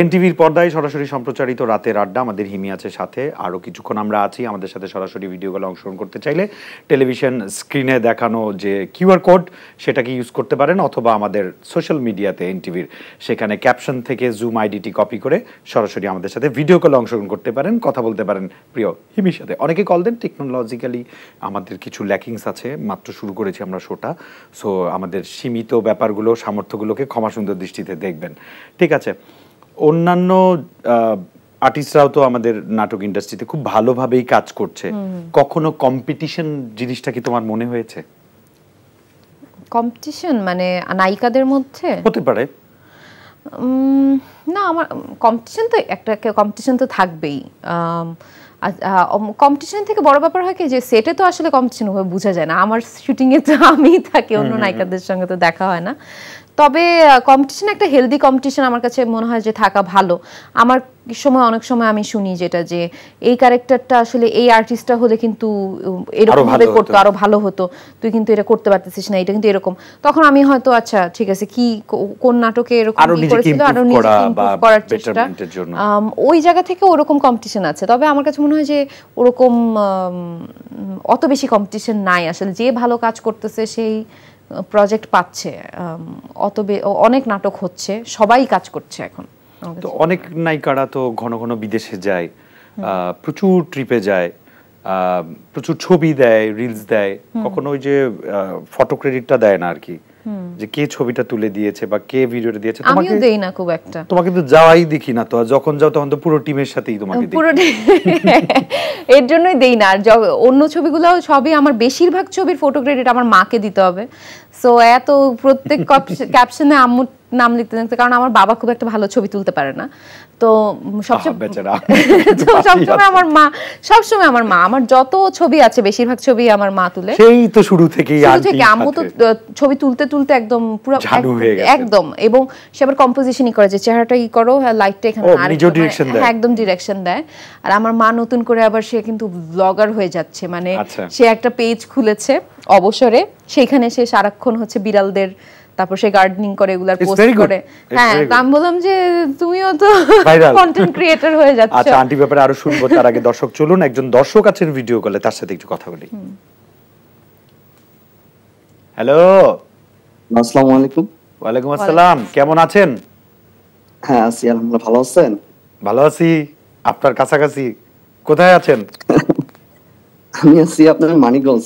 Speaker 1: এনটিভির পর্দায় সরাসরি সম্প্রচারিত রাতের আড্ডা, আমাদের হিমি আছে সাথে, আরও কিছুক্ষণ আমরা আছি। আমাদের সাথে সরাসরি ভিডিও কলে অংশগ্রহণ করতে চাইলে টেলিভিশন স্ক্রিনে দেখানো যে কিউআর কোড সেটাকে ইউজ করতে পারেন, অথবা আমাদের সোশ্যাল মিডিয়াতে এনটিভির সেখানে ক্যাপশন থেকে জুম আইডিটি কপি করে সরাসরি আমাদের সাথে ভিডিও কলে অংশগ্রহণ করতে পারেন, কথা বলতে পারেন প্রিয় হিমির সাথে। অনেকে কল দেন, টেকনোলজিক্যালি আমাদের কিছু ল্যাকিংস আছে, মাত্র শুরু করেছি আমরা শোটা, সো আমাদের সীমিত ব্যাপারগুলো সামর্থ্যগুলোকে ক্ষমা সুন্দর দৃষ্টিতে দেখবেন, ঠিক আছে। অন্যান্য আর্টিস্টরাও তো আমাদের নাটক ইন্ডাস্ট্রিতে খুব ভালোভাবেই কাজ করছে, কখনো কম্পিটিশন জিনিসটা কি তোমার মনে হয়েছে?
Speaker 2: কম্পিটিশন মানে নায়িকাদের মধ্যে
Speaker 1: হতে পারে
Speaker 2: না, আমার কম্পিটিশন তো থাকবেই। কম্পিটিশন থেকে বড় ব্যাপার হয় কি যে সেটে তো আসলে কম্পিটিশন ভাবে বোঝা যায় না, আমার শুটিং এ তো আমিই থাকি, অন্য নায়িকাদের সঙ্গে তো দেখা হয় না। তবে কম্পিটিশন একটা হেলদি কম্পিটিশন আমার কাছে মনে হয় যে থাকা ভালো। আমার অনেক সময় আমি শুনি যেটা যে এই ক্যারেক্টারটা আসলে এই আর্টিস্টটা হলে কিন্তু এরকম ভাবে করতো, আরো ভালো হতো, তুই কিন্তু এটা করতে পারতেছিস না, এটা কিন্তু এরকম। তখন আমি হয়তো আচ্ছা ঠিক আছে, কি কোন নাটকে এরকম কি করেছিল, আরো নিজেকে ইমপ্রুভ করার চেষ্টা, ওই জায়গা থেকে ওরকম কম্পিটিশন আছে। তবে আমার কাছে মনে হয় যে ওরকম অত বেশি কম্পিটিশন নাই আসলে, যে ভালো কাজ করতেছে সেই প্রজেক্ট পাচ্ছে, অনেক নাটক হচ্ছে, সবাই কাজ করছে এখন।
Speaker 1: তো অনেক নায়িকারা তো ঘন ঘন বিদেশে যায়, প্রচুর ট্রিপে যায়, প্রচুর ছবি দেয়, রিলস দেয়, কখনো ওই যে ফটো ক্রেডিটটা দেয় না আর কি, যে কে ছবিটা তুলে দিয়েছে বা কে ভিডিওটা দিয়েছে।
Speaker 2: আমিও দেই না খুব একটা,
Speaker 1: তোমাকে তো যাওয়াই দেখি না, তো যখন যাও তখন তো পুরো টিমের সাথেই তোমাকে দেখি,
Speaker 2: এর জন্যই দেই না। আর অন্য ছবিগুলো সবই আমার, বেশিরভাগ ছবির ফটো ক্রেডিট আমার মাকে দিতে হবে, সো এত প্রত্যেক ক্যাপশনে আম্মু নাম লিখতে থাকতে, কারণ আমার বাবা খুব একটা ভালো ছবি তুলতে পারে না, তো সবসময় আমার মা আমার যত ছবি আছে বেশিরভাগ ছবি আমার মা তুলে,
Speaker 1: সেই তো শুরু থেকে
Speaker 2: আম্মু তো ছবি তুলতে তুলতে একদম পুরো একদম, এবং সে আবার কম্পোজিশনই করে যে চেহারাটা ই করো, লাইটটা এখানে একদম ডিরেকশন দেয়। আর আমার মা নতুন করে আবার সে কিন্তু ব্লগার হয়ে যাচ্ছে, মানে সে একটা পেজ খুলেছে অবসরে, সেখানে সে সারাক্ষণ হচ্ছে বিড়ালদের, তারপর সে গার্ডেনিং করে, এগুলার পোস্ট করে। হ্যাঁ, আমি বললাম যে তুমিও তো কন্টেন্ট ক্রিয়েটর হয়ে যাচ্ছ।
Speaker 1: আচ্ছা আন্টি ব্যাপারে আরো শুনবো, তার আগে দর্শক চলুন একজন দর্শক আছেন ভিডিও কলে, তার সাথে একটু কথা বলি। হ্যালো,
Speaker 4: আসসালামু আলাইকুম।
Speaker 1: ওয়ালাইকুম আসসালাম, কেমন আছেন?
Speaker 4: হ্যাঁ আছি আলহামদুলিল্লাহ, ভালো আছেন?
Speaker 1: ভালো আছি, আপনার কাছাকাছি। কোথায় আছেন?
Speaker 4: আমি আছি আপনার মানিকগঞ্জ।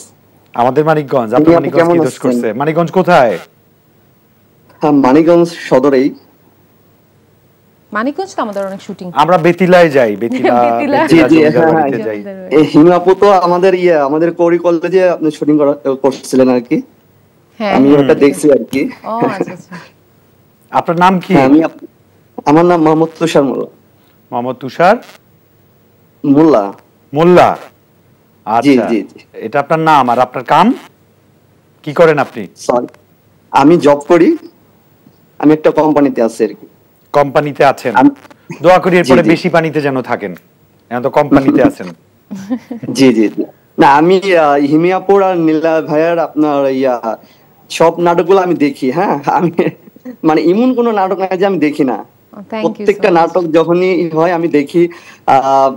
Speaker 1: আমাদের মানিকগঞ্জ। আপনি মানিকগঞ্জ কি দোষ করছে? মানিকগঞ্জ কোথায়?
Speaker 4: হ্যাঁ মানিকগঞ্জ সদরেই।
Speaker 2: মানিকগঞ্জ তো আমাদের অনেক শুটিং,
Speaker 1: আমরা বেতিলায় যাই, বেতিলা
Speaker 4: জি জি যাই। এই হিমাপু তো আমাদের কোরি কলেজে আপনি শুটিং করছিলেন আর কি, আমি ওটা দেখছি আর কি।
Speaker 2: ও আচ্ছা আচ্ছা।
Speaker 1: আপনার নাম কি?
Speaker 4: আমার নাম মোহাম্মদ তুষার মোল্লা।
Speaker 1: মোহাম্মদ তুষার
Speaker 4: মোল্লা।
Speaker 1: মোল্লা,
Speaker 4: জি
Speaker 1: আচ্ছা।
Speaker 4: জি জি।
Speaker 1: এটা আপনার নাম, আর আপনার কাম কি করেন আপনি?
Speaker 4: সরি, আমি জব করি, আমি একটা কোম্পানিতে আছি আর কি।
Speaker 1: কোম্পানিতে আছেন?
Speaker 4: আমি-
Speaker 1: দোয়া করি এরপরে
Speaker 4: জি, জি।
Speaker 1: বেশি পানিতে যেন থাকেন, এখন তো কোম্পানিতে আছেন।
Speaker 4: জি জি জি। না আমি হিমিয়াপুর আর নীলা ভাইয়ার আপনার সব নাটকগুলো আমি দেখি। হ্যাঁ, আমি মানে এমন কোনো নাটক নাই যে আমি দেখি না।
Speaker 2: থ্যাংক ইউ
Speaker 4: প্রত্যেকটা নাটক যখনই হয় আমি দেখি।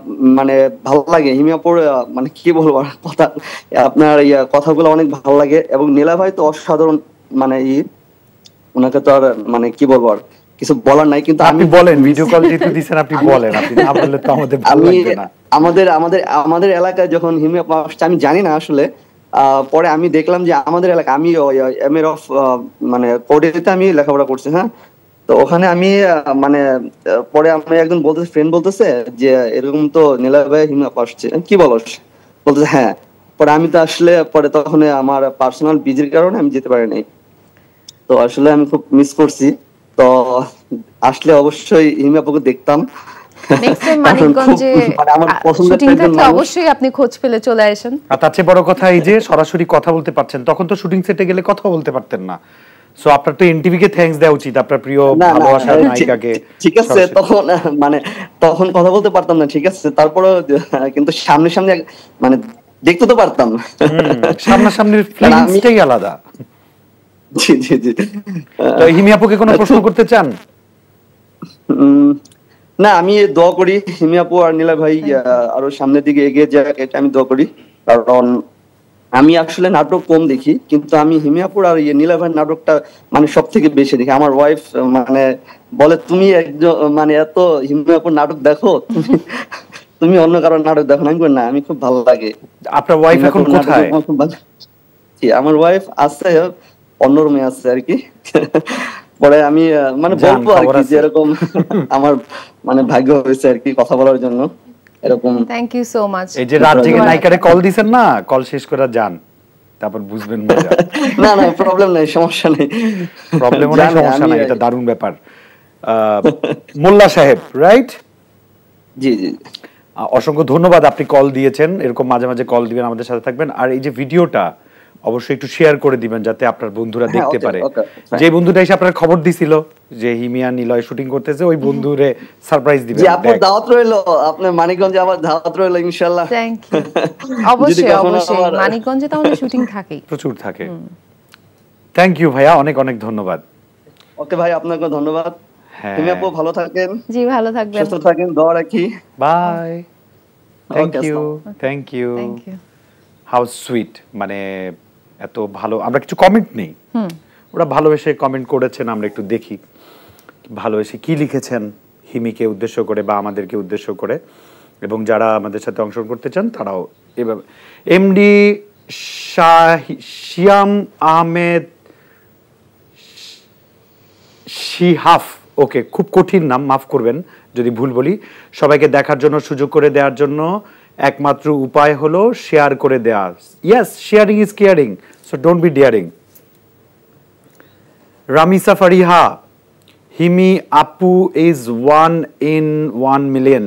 Speaker 4: মানে ভালো লাগে হিমিয়াপুর, মানে কি বলবো আর কথা, আপনার কথাগুলো অনেক ভালো লাগে। এবং নীলা ভাই তো অসাধারণ, মানে ওনাকে তো আর মানে কি বলবো আর কিছু বলার নাই। কিন্তু
Speaker 1: আপনি
Speaker 4: আমি
Speaker 1: বলেন, ভিডিও কল যেহেতু দিচ্ছেন আপনি বলেন, আপনি না বললে তো আমাদের ভালো
Speaker 4: আমি
Speaker 1: লাগবে না।
Speaker 4: আমাদের আমাদের আমাদের এলাকায় যখন হিমিয়াপুর আসছে আমি জানি না আসলে, পরে আমি দেখলাম যে আমাদের এলাকা, আমি এমএ অফ মানে কোডিতে আমি লেখাপড়া করছি। হ্যাঁ, তো ওখানে আমি মানে পরে আমি একজন বলতেছে, ফ্রেন্ড বলতেছে যে এরকম তো নীলা ভাই হিমিয়াপুর আসছে, কি বলস? বলতেছে হ্যাঁ। পরে আমি তো আসলে পরে তখন আমার পার্সোনাল বিজির কারণে আমি যেতে পারি নাই। তো আসলে আমি খুব মিস করছি। তো আসলে অবশ্যই হিমিয়াপুকে দেখতাম।
Speaker 2: নেক্সট টাইম
Speaker 4: কারণ খুব
Speaker 2: মানিকগঞ্জে
Speaker 4: মানে আমার পছন্দের
Speaker 2: শুটিং
Speaker 4: একজন
Speaker 2: থাকলে
Speaker 4: মানুষ।
Speaker 2: অবশ্যই আপনি খোঁজ পেলে চলে আসেন।
Speaker 1: আর তার চেয়ে বড় কথা এই যে সরাসরি কথা বলতে পারছেন, তখন তো শুটিং সেটে গেলে কথা বলতে পারতেন না। সো আপনার তো এনটিভি কে থ্যাঙ্কস দেওয়া উচিত, আপনার প্রিয়
Speaker 4: না না,
Speaker 1: ভালোবাসার নায়িকাকে।
Speaker 4: ঠিক আছে,
Speaker 1: সরাসরি-
Speaker 4: তখন মানে তখন কথা বলতে পারতাম না, ঠিক আছে, তারপরে কিন্তু সামনে সামনে মানে দেখতে তো পারতাম।
Speaker 1: সামনাসামনির
Speaker 4: কারণ আমি-
Speaker 1: ফিলিংসটাই আলাদা।
Speaker 4: জি জি জি।
Speaker 1: তো হিমিয়াপুকে কোনো প্রশ্ন করতে চান?
Speaker 4: উম, না, আমি দোয়া করি হিমিয়াপু আর নীলা ভাই আরো সামনের দিকে এগিয়ে যাক, এটা আমি দোয়া করি। কারণ আমি আসলে নাটক কম দেখি, কিন্তু আমি হিমিয়াপুর আর নীলা ভাইয়ের নাটকটা মানে সব থেকে বেশি দেখি। আমার ওয়াইফ মানে বলে তুমি একজন মানে এত হিমিয়াপুর নাটক দেখো, তুমি অন্য কারোর নাটক দেখো না? আমি বলি, না, আমি খুব ভালো লাগে।
Speaker 1: আপনার ওয়াইফ এখন
Speaker 4: হিমিয়াপুর নাটক
Speaker 1: কোথায়?
Speaker 4: আমার খুব ভালো। জি, আমার ওয়াইফ আছে, অন্য রুমে আছে আর কি। পরে আমি মানে
Speaker 1: যান,
Speaker 4: বলবো আর
Speaker 1: খবর
Speaker 4: কি
Speaker 1: আছে।
Speaker 4: যে এরকম আমার মানে ভাগ্য হয়েছে আর কি কথা বলার জন্য এরকম।
Speaker 2: Thank you so much.
Speaker 1: এই যে রাত জেগে নায়িকারে কল দিছেন না, কল শেষ করে যান, তারপর বুঝবেন মজা।
Speaker 4: না না, প্রবলেম নাই, সমস্যা নেই।
Speaker 1: প্রবলেমও নাই,
Speaker 4: জানি,
Speaker 1: সমস্যা
Speaker 4: আমি-
Speaker 1: নাই, এটা দারুণ ব্যাপার। মোল্লা সাহেব, রাইট?
Speaker 4: জি জি।
Speaker 1: অসংখ্য ধন্যবাদ, আপনি কল দিয়েছেন, এরকম মাঝে মাঝে কল দিবেন, আমাদের সাথে থাকবেন। আর এই যে ভিডিওটা অবশ্যই একটু শেয়ার করে দিবেন যাতে আপনার বন্ধুরা
Speaker 4: হ্যাঁ,
Speaker 1: দেখতে
Speaker 4: okay,
Speaker 1: পারে।
Speaker 4: okay, fine.
Speaker 1: যে বন্ধুটা এসে আপনার খবর দিছিল যে হিমিয়া নিলয় শুটিং করতেছে, ওই বন্ধুরে সারপ্রাইজ দিবেন।
Speaker 4: জি, আপনার
Speaker 1: দেখ।
Speaker 4: দাওয়াত রইলো, আপনার মানিকগঞ্জে আমার দাওয়াত রইলো ইনশাআল্লাহ।
Speaker 2: Thank you.
Speaker 4: যদি
Speaker 2: অবশ্যই
Speaker 4: কখনো
Speaker 2: অবশ্যই,
Speaker 4: আমার-
Speaker 2: মানিকগঞ্জে তো আমাদের শুটিং থাকেই।
Speaker 1: প্রচুর থাকে। থ্যাংক ইউ ভাইয়া, অনেক অনেক ধন্যবাদ।
Speaker 4: ওকে ভাই, আপনাকে ধন্যবাদ।
Speaker 1: হ্যাঁ।
Speaker 4: তুমি আপু ভালো থাকেন,
Speaker 2: জি, ভালো থাকবেন।
Speaker 4: সুস্থ থাকেন, দোয়া রাখি।
Speaker 1: বাই। থ্যাংক
Speaker 4: Okay,
Speaker 1: ইউ,
Speaker 4: আসসালাম।
Speaker 1: Thank you.
Speaker 2: Thank you.
Speaker 1: How sweet, মানে এত ভালো। আমরা কিছু কমেন্ট নেই, ওরা ভালোবেসে কমেন্ট করেছেন, আমরা একটু দেখি ভালোবেসে কি লিখেছেন হিমিকে উদ্দেশ্য করে বা আমাদেরকে উদ্দেশ্য করে। এবং যারা আমাদের সাথে অংশগ্রহণ করতে চান তারাও এভাবে। এমডি শিয়াম আহমেদ শিহাফ, ওকে, খুব কঠিন নাম, মাফ করবেন যদি ভুল বলি। সবাইকে দেখার জন্য, সুযোগ করে দেওয়ার জন্য একমাত্র উপায় হলো শেয়ার করে দেওয়া। Yes, sharing is caring, so don't be daring. Ramisa Fariha, Himi আপু is 1 in 1 million.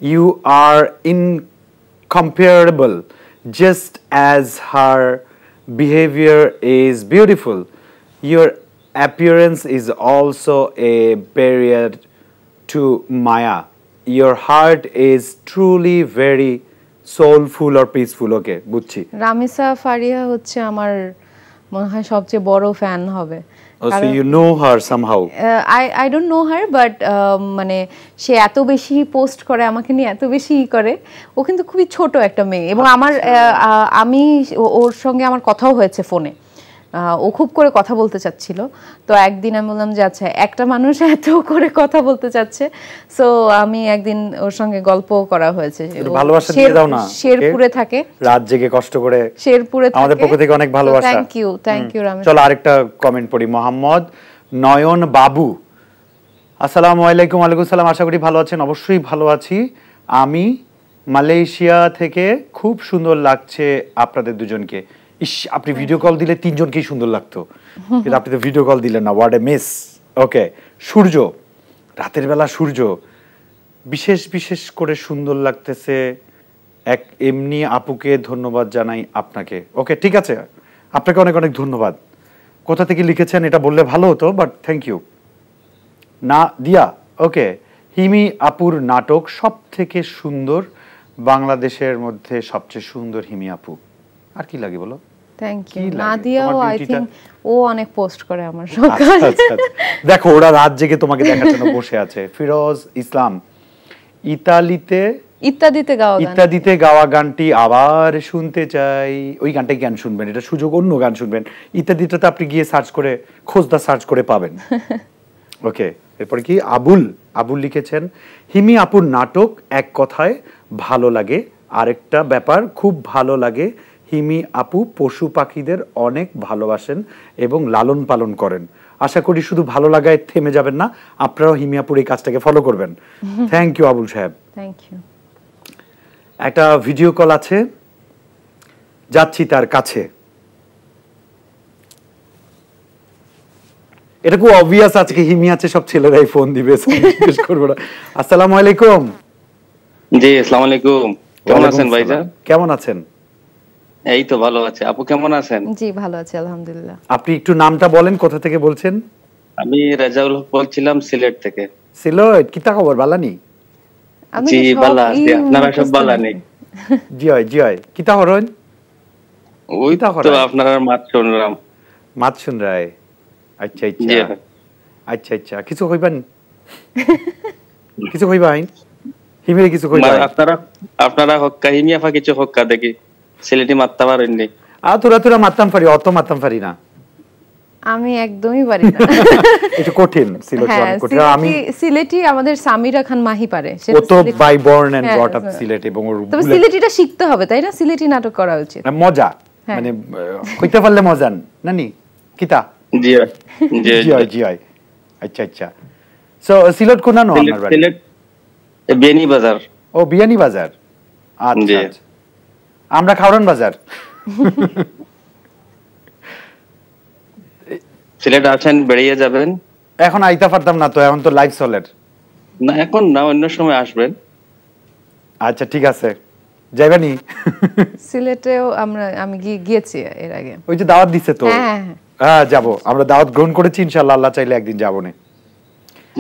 Speaker 1: You are incomparable, just as her behavior is beautiful. Your appearance is also a barrier to Maya. Your heart is truly very soulful or peaceful. Okay, বুঝছি।
Speaker 2: রামিসা ফারিয়া হচ্ছে আমার মনে হয় সবচেয়ে বড় ফ্যান হবে।
Speaker 1: Oh, so you know her somehow.
Speaker 2: I don't know her, but মানে সে এত বেশি পোস্ট করে, আমাকে নিয়ে এত বেশি করে। ও কিন্তু খুবই ছোট একটা মেয়ে, এবং আমার আমি ওর সঙ্গে আমার কথাও হয়েছে ফোনে। ও খুব করে কথা বলতে চাচ্ছিল, তো একদিন আমি বললাম যে আচ্ছা, একটা মানুষ এত করে কথা বলতে চাচ্ছে, সো আমি একদিন ওর সঙ্গে গল্প করা হয়েছে।
Speaker 1: একটু ভালোবাসা দিয়ে দাও না।
Speaker 2: শেরপুরে থাকে,
Speaker 1: রাত জেগে কষ্ট করে।
Speaker 2: শেরপুরে থাকে।
Speaker 1: আমাদের পক্ষ থেকে অনেক ভালোবাসা।
Speaker 2: Thank you Ramesh.
Speaker 1: চলো আরেকটা কমেন্ট পড়ি। মোহাম্মদ নয়ন বাবু, আসসালামু আলাইকুম। ওয়ালাইকুম সালাম, আশা করি ভালো আছেন। অবশ্যই ভালো আছি। আমি মালয়েশিয়া থেকে, খুব সুন্দর লাগছে আপনাদের দুজনকে। ইস, আপনি ভিডিও কল দিলে তিনজনকেই সুন্দর লাগতো, কিন্তু আপনি তো ভিডিও কল দিলেন না, হোয়াট এ মিস। ওকে, সূর্য, রাতের বেলা সূর্য বিশেষ বিশেষ করে সুন্দর লাগতেছে। এক এমনি আপুকে ধন্যবাদ জানাই আপনাকে। ওকে, ঠিক আছে, আপনাকে অনেক অনেক ধন্যবাদ। কোথা থেকে লিখেছেন এটা বললে ভালো হতো, বাট থ্যাংক ইউ। না দিয়া, ওকে। হিমি আপুর নাটক সব থেকে সুন্দর, বাংলাদেশের মধ্যে সবচেয়ে সুন্দর হিমি আপু। আর কি লাগে বলো?
Speaker 2: থ্যাংক
Speaker 1: কি
Speaker 2: ইউ।
Speaker 1: লাগে?
Speaker 2: নাদিয়াও
Speaker 1: তোমার
Speaker 2: আই
Speaker 1: beauty-টা-
Speaker 2: থিংক ও অনেক পোস্ট করে আমার সকালে।
Speaker 1: আচ্ছা, আচ্ছা, আচ্ছা। দেখো ওরা রাত জেগে তোমাকে দেখার জন্য বসে আছে। ফিরোজ ইসলাম,
Speaker 2: ইত্যাদিতে গাওয়া গান।
Speaker 1: ইত্যাদিতে গাওয়া গানটি আবার শুনতে চাই। ওই গানটাই গান শুনবেন, এটা সুযোগ, অন্য গান শুনবেন। ইত্যাদিটাতে আপনি গিয়ে সার্চ করে, খোঁজদা সার্চ করে পাবেন। ওকে, এরপর কি আবুল লিখেছেন, হিমি আপুর নাটক এক কথায় ভালো লাগে। আরেকটা ব্যাপার খুব ভালো লাগে, হিমি আপু পশু পাখিদের অনেক ভালোবাসেন এবং লালন পালন করেন। আশা করি শুধু ভালো লাগায় থেমে যাবেন না, আপনারাও হিমি আপুর এই কাজটাকে ফলো করবেন। Thank you Abul Saheb.
Speaker 2: Thank you.
Speaker 1: একটা ভিডিও কল আছে, যাচ্ছি তার কাছে। এটা খুব অবভিয়াস, আজকে হিমি আছে, সব ছেলেরাই ফোন দিবে, জিজ্ঞেস করবো না। আসসালামু আলাইকুম।
Speaker 5: জি, আসসালামু আলাইকুম। কেমন আছেন ভাইজান?
Speaker 1: কেমন আছেন?
Speaker 5: এই তো ভালো আছে। আপু কেমন আছেন?
Speaker 2: জি ভালো আছি আলহামদুলিল্লাহ।
Speaker 1: আপনি একটু নামটা বলেন, কোথা থেকে বলছেন?
Speaker 5: আমি রাজাউল হক বলছিলাম, সিলেট থেকে।
Speaker 1: সিলেট, কিতা খবর, বালানি?
Speaker 2: আমি
Speaker 5: জি
Speaker 2: সব
Speaker 5: বালা আছি, আপনারা সব
Speaker 2: মুখস্থ
Speaker 5: বালা
Speaker 2: রাখি।
Speaker 5: নেই?
Speaker 1: জি হয়, কিতা হরন?
Speaker 5: ওই
Speaker 1: কিতা
Speaker 5: তো
Speaker 1: হরায়?
Speaker 5: আপনার মাত শুনলাম।
Speaker 1: মাত শুন রায়। আচ্ছা
Speaker 5: জি
Speaker 1: আচ্ছা আচ্ছা আচ্ছা, কিছু কইবেন? কিছু কইবাইন? হিমের কিছু কইবাইন?
Speaker 5: আপনারা হক্কা হিমি আফা কিছু হক্কা দেখি সিলেটি মারতে পারেননি।
Speaker 1: তোরা মারতাম পারি, অত মারতাম পারি না।
Speaker 2: আমি একদমই পারি না।
Speaker 1: এটা কঠিন, সিলেটি
Speaker 2: হ্যাঁ,
Speaker 1: অনেক কঠিন। আমি
Speaker 2: সিলেটি আমাদের সামিরা খান মাহি পারে।
Speaker 1: ও তো বাই বর্ন এন্ড
Speaker 2: হ্যাঁ,
Speaker 1: ব্রট আপ সিলেট, এবং ওর
Speaker 2: তবে সিলেটিটা শিখতে হবে, তাই না? সিলেটি নাটক করা উচিত।
Speaker 1: মজা,
Speaker 2: হ্যাঁ।
Speaker 1: মানে কইতে পারলে মজান নানি কিতা।
Speaker 5: জি জি
Speaker 1: জি হয়। আচ্ছা আচ্ছা। সো সিলেট কোন নানো আপনার বাড়ি?
Speaker 5: সিলেট বেনি বাজার।
Speaker 1: ও বিয়ানি বাজার। আচ্ছা আচ্ছা। আমরা খাওরান বাজার।
Speaker 5: সিলেট আসেন, বেরিয়ে যাবেন।
Speaker 1: এখন আইতা পারতাম না তো, এখন তো লাইভ চলের।
Speaker 5: না এখন না, অন্য সময় আসবেন।
Speaker 1: আচ্ছা ঠিক আছে, যাইবানি?
Speaker 2: সিলেটেও আমি গিয়েছি এর আগে।
Speaker 1: ওই যে দাওয়াত দিছে তো।
Speaker 2: হ্যাঁ
Speaker 1: হ্যাঁ যাবো, আমরা দাওয়াত গ্রহণ করেছি, ইনশাআল্লাহ আল্লাহ চাইলে একদিন যাবো না।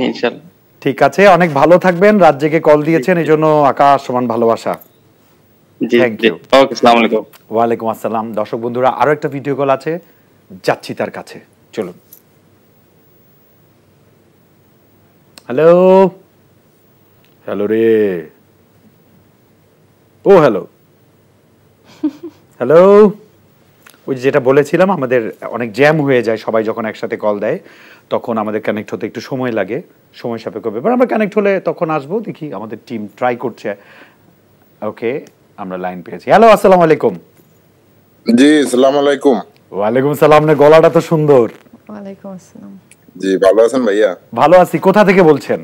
Speaker 5: ইনশাআল্লাহ।
Speaker 1: ঠিক আছে, অনেক ভালো থাকবেন। রাত জেগে কল দিয়েছেন, এই জন্য আকাশ সমান ভালোবাসা।
Speaker 5: জি
Speaker 1: Thank
Speaker 5: জি,
Speaker 1: you.
Speaker 5: ওকে, আসসালামু আলাইকুম।
Speaker 1: ওয়ালাইকুম আসসালাম। দর্শক বন্ধুরা, আরো একটা ভিডিও কল আছে, যাচ্ছি তার কাছে, চলুন। হ্যালো হ্যালো রে, ও হ্যালো হ্যালো। ওই যেটা বলেছিলাম, আমাদের অনেক জ্যাম হয়ে যায়, সবাই যখন একসাথে কল দেয় তখন আমাদের কানেক্ট হতে একটু সময় লাগে, সময় সাপেক্ষ ব্যাপার। আমরা কানেক্ট হলে তখন আসবো, দেখি আমাদের টিম ট্রাই করছে। ওকে, আমরা লাইন পেয়েছি। হ্যালো, আসসালামু আলাইকুম।
Speaker 6: জি, আসসালামু আলাইকুম।
Speaker 1: ওয়ালাইকুম সালাম। না, গলাটা তো সুন্দর।
Speaker 2: ওয়ালাইকুম আসসালাম।
Speaker 6: জি, ভালো আছেন ভাইয়া?
Speaker 1: ভালো আছি। কোথা থেকে বলছেন?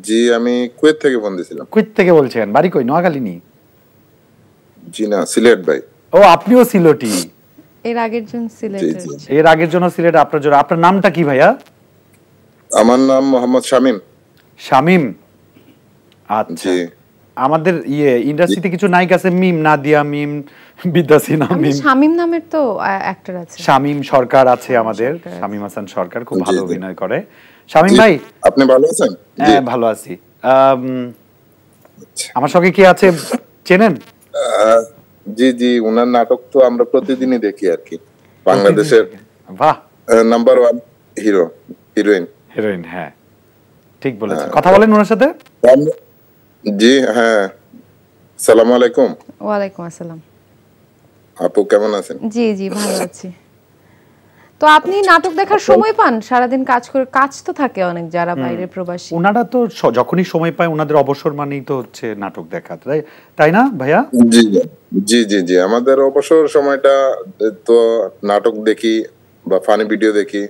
Speaker 6: জি, আমি কুয়েত থেকে ফোন দিছিলাম।
Speaker 1: কুয়েত থেকে বলছেন? বাড়ি কই? নোয়াখালী নি?
Speaker 6: জি না, সিলেট ভাই।
Speaker 1: ও, আপনিও সিলেটি?
Speaker 2: এর আগের জন সিলেটের।
Speaker 6: জি, জি।
Speaker 1: এর আগের জন্য সিলেট, আপনার জন্য। আপনার নামটা কি ভাইয়া?
Speaker 6: আমার নাম মোহাম্মদ শামীম।
Speaker 1: শামীম। আচ্ছা।
Speaker 6: জি।
Speaker 1: আমাদের ইন্ডাস্ট্রিতে কিছু নায়ক আছে, মিম, নাদিয়া মিম, বিদ্যাসিনা মিম।
Speaker 2: শামীম নামের তো অ্যাক্টর আছে।
Speaker 1: শামীম সরকার আছে আমাদের,
Speaker 2: সরকার আছে।
Speaker 1: শামীম হাসান সরকার, খুব
Speaker 6: জি,
Speaker 1: ভালো
Speaker 6: জি।
Speaker 1: অভিনয় করে। শামীম
Speaker 6: জি,
Speaker 1: ভাই,
Speaker 6: আপনি ভালো আছেন? জি।
Speaker 1: হ্যাঁ ভালো আছি। আমার সঙ্গে কি আছে চেনেন?
Speaker 6: জি জি, উনার নাটক তো আমরা প্রতিদিনই দেখি আর কি। বাংলাদেশের
Speaker 1: বাহ,
Speaker 6: নাম্বার 1 হিরোইন।
Speaker 1: হিরোইন, হ্যাঁ ঠিক বলেছেন। কথা বলেন ওনার সাথে।
Speaker 6: জি হ্যাঁ, আসসালামু আলাইকুম।
Speaker 2: ওয়ালাইকুম আসসালাম।
Speaker 6: আপু কেমন আছেন?
Speaker 2: জি জি ভালো আছি। তো আপনি নাটক দেখার সময় পান? সারাদিন কাজ করে, কাজ তো থাকে অনেক, যারা বাইরে প্রবাসী।
Speaker 1: ওনারা তো যখনই সময় পায়, ওনাদের অবসর মানেই তো হচ্ছে নাটক দেখা, তাই না ভাইয়া?
Speaker 6: জি জি জি জি, আমাদের অবসর সময়টা তো নাটক দেখি বা ফানি ভিডিও দেখি,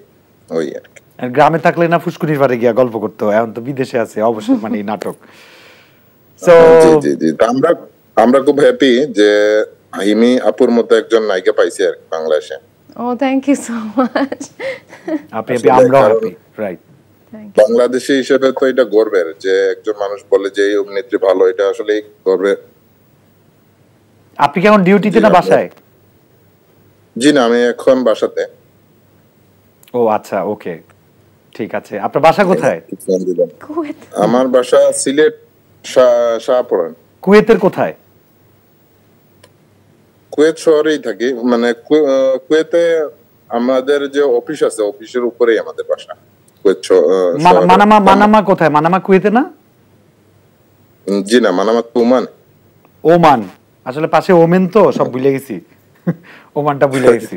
Speaker 6: ওই আর কি।
Speaker 1: গ্রামে থাকলে না ফুসকুনির পাড়ে গিয়া গল্প করতে হয়, এখন তো বিদেশে আছে, অবসর মানেই নাটক। সো
Speaker 6: জি জি জি, তা আমরা খুব হ্যাপি যে হিমি আপুর মতো একজন নায়িকা পাইছি আর কি বাংলাদেশে।
Speaker 2: ও থ্যাংক ইউ সো মাচ।
Speaker 1: আপনি আমরাও হ্যাপি, রাইট।
Speaker 6: বাংলাদেশি হিসেবে তো এটা গর্বের যে একজন মানুষ বলে যে এই অভিনেত্রী ভালো, এটা আসলে গর্বের।
Speaker 1: আপনি কি এখন ডিউটিতে না বাসায়?
Speaker 6: জি না, আমি এখন বাসাতে।
Speaker 1: ও আচ্ছা, ওকে, ঠিক আছে। আপনার বাসা কোথায়?
Speaker 6: আমার বাসা সিলেট শাহপুরান।
Speaker 1: কুয়েতের কোথায়?
Speaker 6: কুয়েত শহরেই থাকি, মানে কুয়েতে আমাদের যে অফিস আছে অফিসের উপরেই আমাদের বাসা। কুয়েত
Speaker 1: মানামা কোথায়? মানামা কুয়েতে না?
Speaker 6: জি না, মানামা ওমান।
Speaker 1: ওমান, আসলে পাশে ওমেন তো সব ভুলে গেছি। ওমানটা ভুলে গেছি।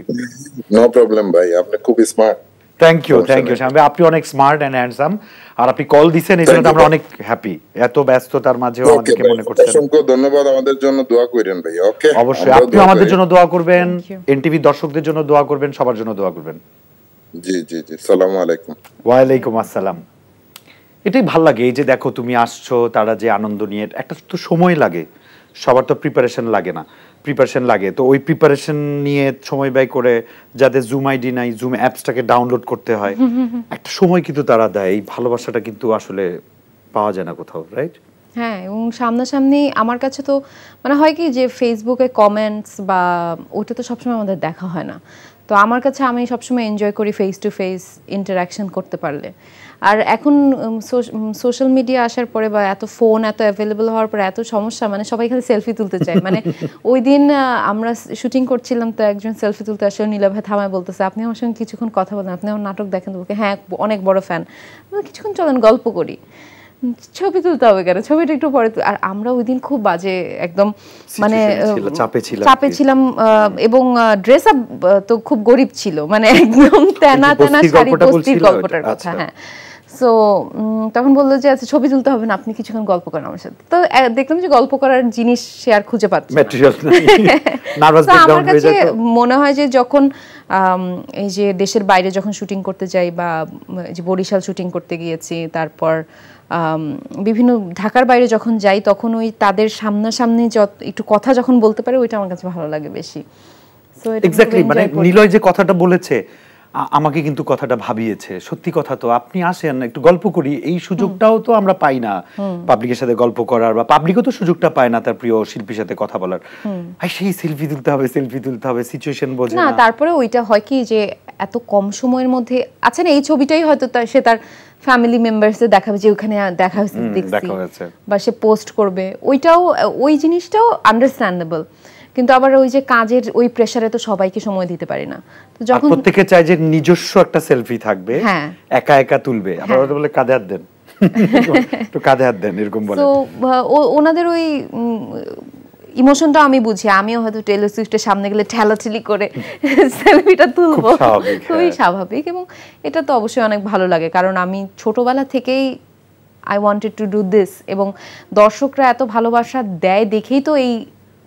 Speaker 6: নো প্রবলেম ভাই, আপনি খুব স্মার্ট।
Speaker 1: থ্যাংক ইউ শামী, আপনি অনেক স্মার্ট এন্ড হ্যান্ডসাম, আর আপনি কল দিছেন এই জন্য আমরা অনেক হ্যাপি। এত ব্যস্ততার মাঝেও আমাদেরকে মনে করছেন।
Speaker 6: অসংখ্য ধন্যবাদ। আমাদের জন্য দোয়া করেন ভাই। ওকে,
Speaker 1: অবশ্যই আপনি আমাদের জন্য দোয়া করবেন, এনটিভি দর্শকদের জন্য দোয়া করবেন, সবার জন্য দোয়া করবেন।
Speaker 6: জি জি জি, আসসালামু আলাইকুম।
Speaker 1: ওয়া আলাইকুম আসসালাম। এটাই ভাল লাগে, এই যে দেখো তুমি আসছো, তারা যে আনন্দ নিয়ে, একটা তো সময় লাগে, সবার তো প্রিপারেশন লাগে না, প্রিপারেশন লাগে। তো ওই প্রিপারেশন নিয়ে সময় ব্যয় করে যাদের জুম আইডি নাই, জুম অ্যাপসটাকে ডাউনলোড করতে হয়, একটা সময় কিন্তু তারা দেয়। এই ভালোবাসাটা কিন্তু আসলে পাওয়া যায় না কোথাও, রাইট?
Speaker 2: হ্যাঁ, এবং সামনাসামনি আমার কাছে তো মানে হয় কি যে ফেসবুকে কমেন্টস বা ওটা তো সবসময় আমাদের দেখা হয় না। তো আমার কাছে আমি সবসময় এনজয় করি ফেস টু ফেস ইন্টারাকশন করতে পারলে। আর এখন সোশ্যাল মিডিয়া আসার পরে বা এত ফোন এত অ্যাভেলেবল হওয়ার পরে এত সমস্যা, মানে সবাই খালি সেলফি তুলতে চায়। মানে ওই দিন আমরা শুটিং করছিলাম, তো একজন সেলফি তুলতে আসলে নীলা ভাই থামায় বলতেছে, আপনি আমার সঙ্গে কিছুক্ষণ কথা বলেন, আপনি আমার নাটক দেখেন? বলকে হ্যাঁ, অনেক বড় ফ্যান। কিছুক্ষণ চলেন গল্প করি। ছবি তুলতে হবে কেন, ছবিটা একটু পরে। আর আমরা ওই দিন খুব বাজে একদম মানে চাপে ছিলাম, এবং ড্রেস আপ তো খুব গরিব ছিল, মানে একদম তেনা তেনা শাড়ি, বস্তির গল্পটার কথা। হ্যাঁ, সো তখন বললো যে আচ্ছা ছবি তুলতে হবে না, আপনি কিছুক্ষণ গল্প করেন আমার সাথে। তো দেখলাম যে গল্প করার জিনিস সে আর খুঁজে পাচ্ছে না। আমার কাছে মনে হয় যে যখন এই যে দেশের বাইরে যখন শুটিং করতে যাই, বা যে বরিশাল শুটিং করতে গিয়েছি, তারপর বিভিন্ন ঢাকার বাইরে যখন যাই, তখন ওই তাদের সামনাসামনি একটু কথা যখন বলতে পারে, ওইটা আমার কাছে ভালো লাগে বেশি।
Speaker 1: এক্স্যাক্টলি, মানে নিলয় যে কথাটা বলেছে আমাকে কিন্তু কথাটা ভাবিয়েছে। সত্যি কথা তো, আপনি আসেন একটু গল্প করি, এই সুযোগটাও তো আমরা পাই না পাবলিকের সাথে গল্প করার, বা পাবলিকও তো সুযোগটা পায় না তার প্রিয় শিল্পীর সাথে কথা বলার। সেই সেলফি তুলতে হবে, সিচুয়েশন বোঝে না।
Speaker 2: তারপরে ওইটা হয় কি যে এত কম সময়ের মধ্যে, আচ্ছা না, এই ছবিটাই হয়তো সে তার ফ্যামিলি মেম্বারসদের দেখাবে যে ওখানে দেখা হয়েছে, বা সে পোস্ট করবে, ওইটাও ওই জিনিসটাও আন্ডারস্ট্যান্ডেবল। কিন্তু আবার ওই যে কাজের ওই প্রেসারে তো সবাইকে সময় দিতে পারি না। তো যখন
Speaker 1: প্রত্যেকে চায় যে নিজস্ব একটা সেলফি থাকবে, একা একা তুলবে, আবার বলে কাঁধে হাত দেন, তো কাঁধে হাত দেন এরকম বলে।
Speaker 2: তো ওনাদের ওই ইমোশনটা আমি বুঝি। আমিও হয়তো টেইলর সুইফটের সামনে গেলে ঠেলাঠেলি করে সেলফিটা তুলবো, খুবই স্বাভাবিক। এবং এটা তো অবশ্যই অনেক ভালো লাগে, কারণ আমি ছোটবেলা থেকেই I wanted to do this, এবং দর্শকরা এত ভালোবাসা দেয় দেখেই তো এই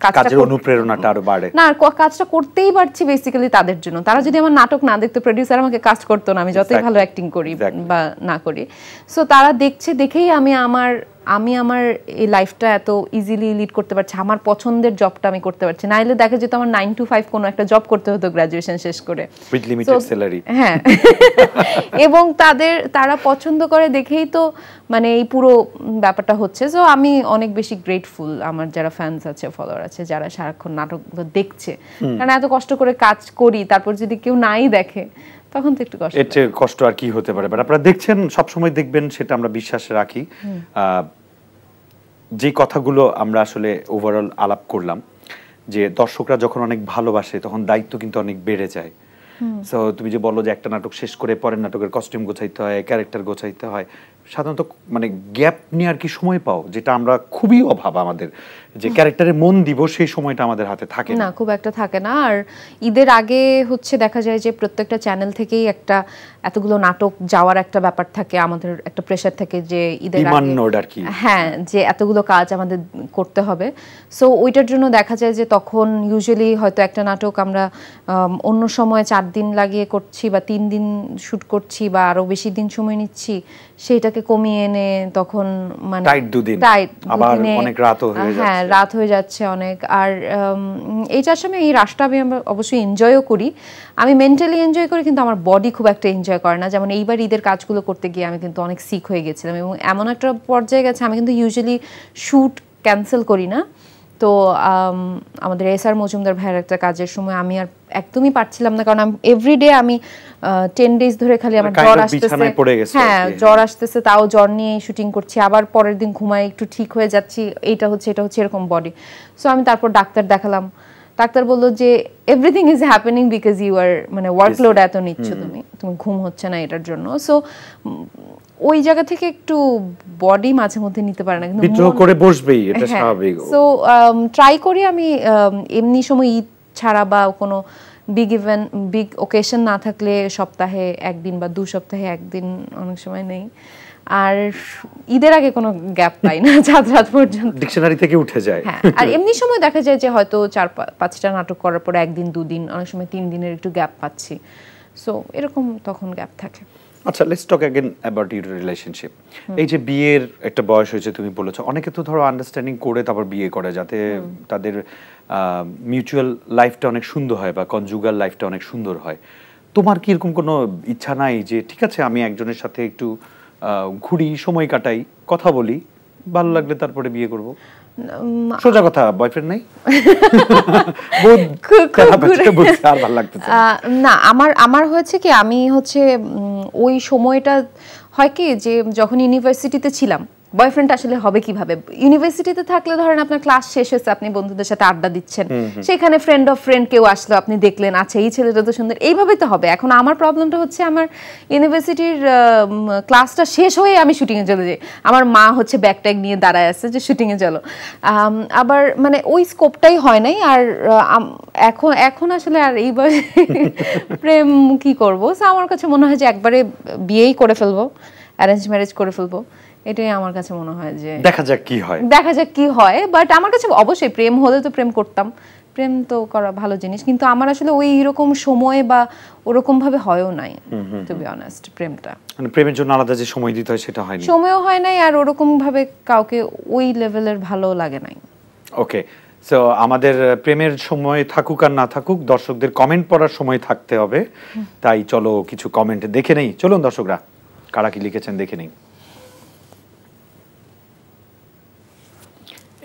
Speaker 1: কাজের অনুপ্রেরণাটা আরো বাড়ে।
Speaker 2: না, কাজটা করতেই পারছি বেসিক্যালি তাদের জন্য। তারা যদি আমার নাটক না দেখতো, প্রোডিউসার আমাকে কাজ করতো না, আমি যতই ভালো অ্যাক্টিং করি বা না করি। সো তারা দেখছে দেখেই আমি আমার এই লাইফটা এত ইজিলি লিড করতে পারছি, আমার পছন্দের জবটা আমি করতে পারছি। নাইলে দেখা যেত আমার 9 to 5 কোনো একটা জব করতে হতো গ্রাজুয়েশন শেষ করে,
Speaker 1: উইথ লিমিটেড স্যালারি।
Speaker 2: হ্যাঁ, এবং তারা পছন্দ করে দেখেই তো মানে এই পুরো ব্যাপারটা হচ্ছে। সো আমি অনেক বেশি গ্রেটফুল আমার যারা ফ্যান্স আছে, ফলোয়ার আছে, যারা সারাক্ষণ নাটক দেখছে। কারণ এত কষ্ট করে কাজ করি, তারপর যদি কেউ নাই দেখে, তখন তো একটু কষ্ট।
Speaker 1: এর কষ্ট আর কি হতে পারে? বাট আপনারা দেখছেন, সবসময় দেখবেন, সেটা আমরা বিশ্বাসে রাখি। যে কথাগুলো আমরা আসলে ওভারঅল আলাপ করলাম, যে দর্শকরা যখন অনেক ভালোবাসে তখন দায়িত্ব কিন্তু অনেক বেড়ে যায়। সো তুমি যে বললো যে একটা নাটক শেষ করে পরের নাটকের কস্টিউম গোছাইতে হয়, ক্যারেক্টার গোছাইতে হয়, সাধারণত মানে গ্যাপ নিয়ে আর কি সময় পাও, যেটা আমরা খুবই অভাব আমাদের, যে ক্যারেক্টারে মন দিব সেই সময়টা আমাদের হাতে থাকে
Speaker 2: না, খুব একটা থাকে না। আর ঈদের আগে হচ্ছে দেখা যায় যে প্রত্যেকটা চ্যানেল থেকেই একটা এতগুলো নাটক যাওয়ার একটা ব্যাপার থাকে, আমাদের একটা প্রেসার থাকে যে ঈদের আগে, হ্যাঁ, যে এতগুলো কাজ আমাদের করতে হবে। সো ওইটার জন্য দেখা যায় যে তখন ইউজুয়ালি হয়তো একটা নাটক আমরা অন্য সময় 4 দিন লাগিয়ে করছি বা 3 দিন শুট করছি বা আরো বেশি দিন সময় নিচ্ছি, সেটাকে কমিয়ে এনে তখন মানে
Speaker 1: টাইট দুদিন, আবার অনেক রাতও হয়ে যাচ্ছে।
Speaker 2: হ্যাঁ, রাত হয়ে যাচ্ছে অনেক। আর এই চাষামে এই রাশটা আমি অবশ্যই এনজয়ও করি, আমি মেন্টালি এনজয় করি, কিন্তু আমার বডি খুব একটা এনজয় করে না। যেমন এইবার ঈদের কাজগুলো করতে গিয়ে আমি কিন্তু অনেক সিক হয়ে গেছিলাম, এবং এমন একটা পর্যায়ে গেছে আমি কিন্তু ইউজুয়ালি শুট ক্যান্সেল করি না। তো আমাদের এসআর মজুমদার ভাইয়ের একটা কাজের সময় আমি আর একদমই পারছিলাম না, কারণ এভরিডে আমি 10 ডেজ ধরে খালি আমার জ্বর আসতেছে, হ্যাঁ জ্বর আসতেছে, তাও জ্বর নিয়ে শুটিং করছি, আবার পরের দিন ঘুমাই একটু ঠিক হয়ে যাচ্ছি, এটা হচ্ছে এরকম বডি। সো আমি তারপর ডাক্তার দেখালাম, ডাক্তার বললো যে everything is happening because you are মানে ওয়ার্কলোড এত নিচ্ছ তুমি ঘুম হচ্ছে না এটার জন্য। সো ওই জায়গা থেকে একটু বডি মাঝে মধ্যে নিতে পারে না, কিন্তু
Speaker 1: বিদ্রোহ করে বসবেই, এটা স্বাভাবিক।
Speaker 2: সো ট্রাই করি আমি এমনি সময় ঈদ ছাড়া বা কোনো বিগ ওকেশন না থাকলে সপ্তাহে একদিন বা 2 সপ্তাহে একদিন, অনেক সময় নেই। আর ঈদের আগে কোনো গ্যাপ পাই না, রাত পর্যন্ত
Speaker 1: ডিকশনারি থেকে উঠে যায়।
Speaker 2: হ্যাঁ, আর এমনি সময় দেখা যায় যে হয়তো 4-5টা নাটক করার পরে 1 দিন 2 দিন, অনেক সময় 3 দিনের একটু গ্যাপ পাচ্ছি, সো এরকম তখন গ্যাপ থাকে।
Speaker 1: আচ্ছা, let's talk again about your relationship. এই যে বিয়ের একটা বয়স হয়েছে তুমি বলেছো, অনেকে তো ধরো আন্ডারস্ট্যান্ডিং করে তারপর বিয়ে করে, যাতে তাদের মিউচুয়াল লাইফটা অনেক সুন্দর হয় বা কনজুগাল লাইফটা অনেক সুন্দর হয়। তোমার কি এরকম কোনো ইচ্ছা নাই যে ঠিক আছে আমি একজনের সাথে একটু ঘুরি, সময় কাটাই, কথা বলি, ভালো লাগলে তারপরে বিয়ে করব? সোজা কথা, বয়ফ্রেন্ড নাই?
Speaker 2: না, আমার হয়েছে কি, আমি হচ্ছে ওই সময়টা হয় কি যে যখন ইউনিভার্সিটিতে ছিলাম, বয়ফ্রেন্ড আসলে হবে কিভাবে? ইউনিভার্সিটিতে থাকলে ধরেন আপনার ক্লাস শেষ হয়েছে, আপনি বন্ধুদের সাথে আড্ডা দিচ্ছেন, সেখানে ফ্রেন্ড অফ ফ্রেন্ড কেউ আসলো, আপনি দেখলেন আচ্ছা এই ছেলেটা তো সুন্দর, এইভাবেই তো হবে। এখন আমার প্রবলেমটা হচ্ছে আমার ইউনিভার্সিটির ক্লাসটা শেষ হয়ে আমি শুটিংয়ে চলে যাই, আমার মা হচ্ছে ব্যাগ ট্যাগ নিয়ে দাঁড়ায় আছে যে শুটিংয়ে চলো, আবার মানে ওই স্কোপটাই হয় নাই। আর এখন আসলে আর এইবার প্রেম কি করবো, আমার কাছে মনে হয় যে একবারে বিয়েই করে ফেলবো, অ্যারেঞ্জ ম্যারেজ করে ফেলবো, এটাই আমার কাছে মনে হয় যে
Speaker 1: দেখা যাক কি হয়।
Speaker 2: বাট আমার কাছে অবশ্যই প্রেম হলে তো প্রেম করতাম, প্রেম তো করা ভালো জিনিস, কিন্তু আমার আসলে ওই রকম সময় বা ওরকম ভাবে হয়ও নাই, টু বি অনেস্ট। প্রেমটা
Speaker 1: মানে প্রেমের জন্য আলাদা যে সময় দিতে হয় সেটা হয়নি,
Speaker 2: সময়ও হয় নাই, আর ওরকম ভাবে কাউকে ওই লেভেলের ভালো লাগে নাই।
Speaker 1: ওকে, সো আমাদের প্রেমের সময় থাকুক আর না থাকুক, দর্শকদের কমেন্ট পড়ার সময় থাকতে হবে। তাই চলো কিছু কমেন্ট দেখে নেই। চলুন দর্শকরা কারা কি লিখেছেন দেখে নেই।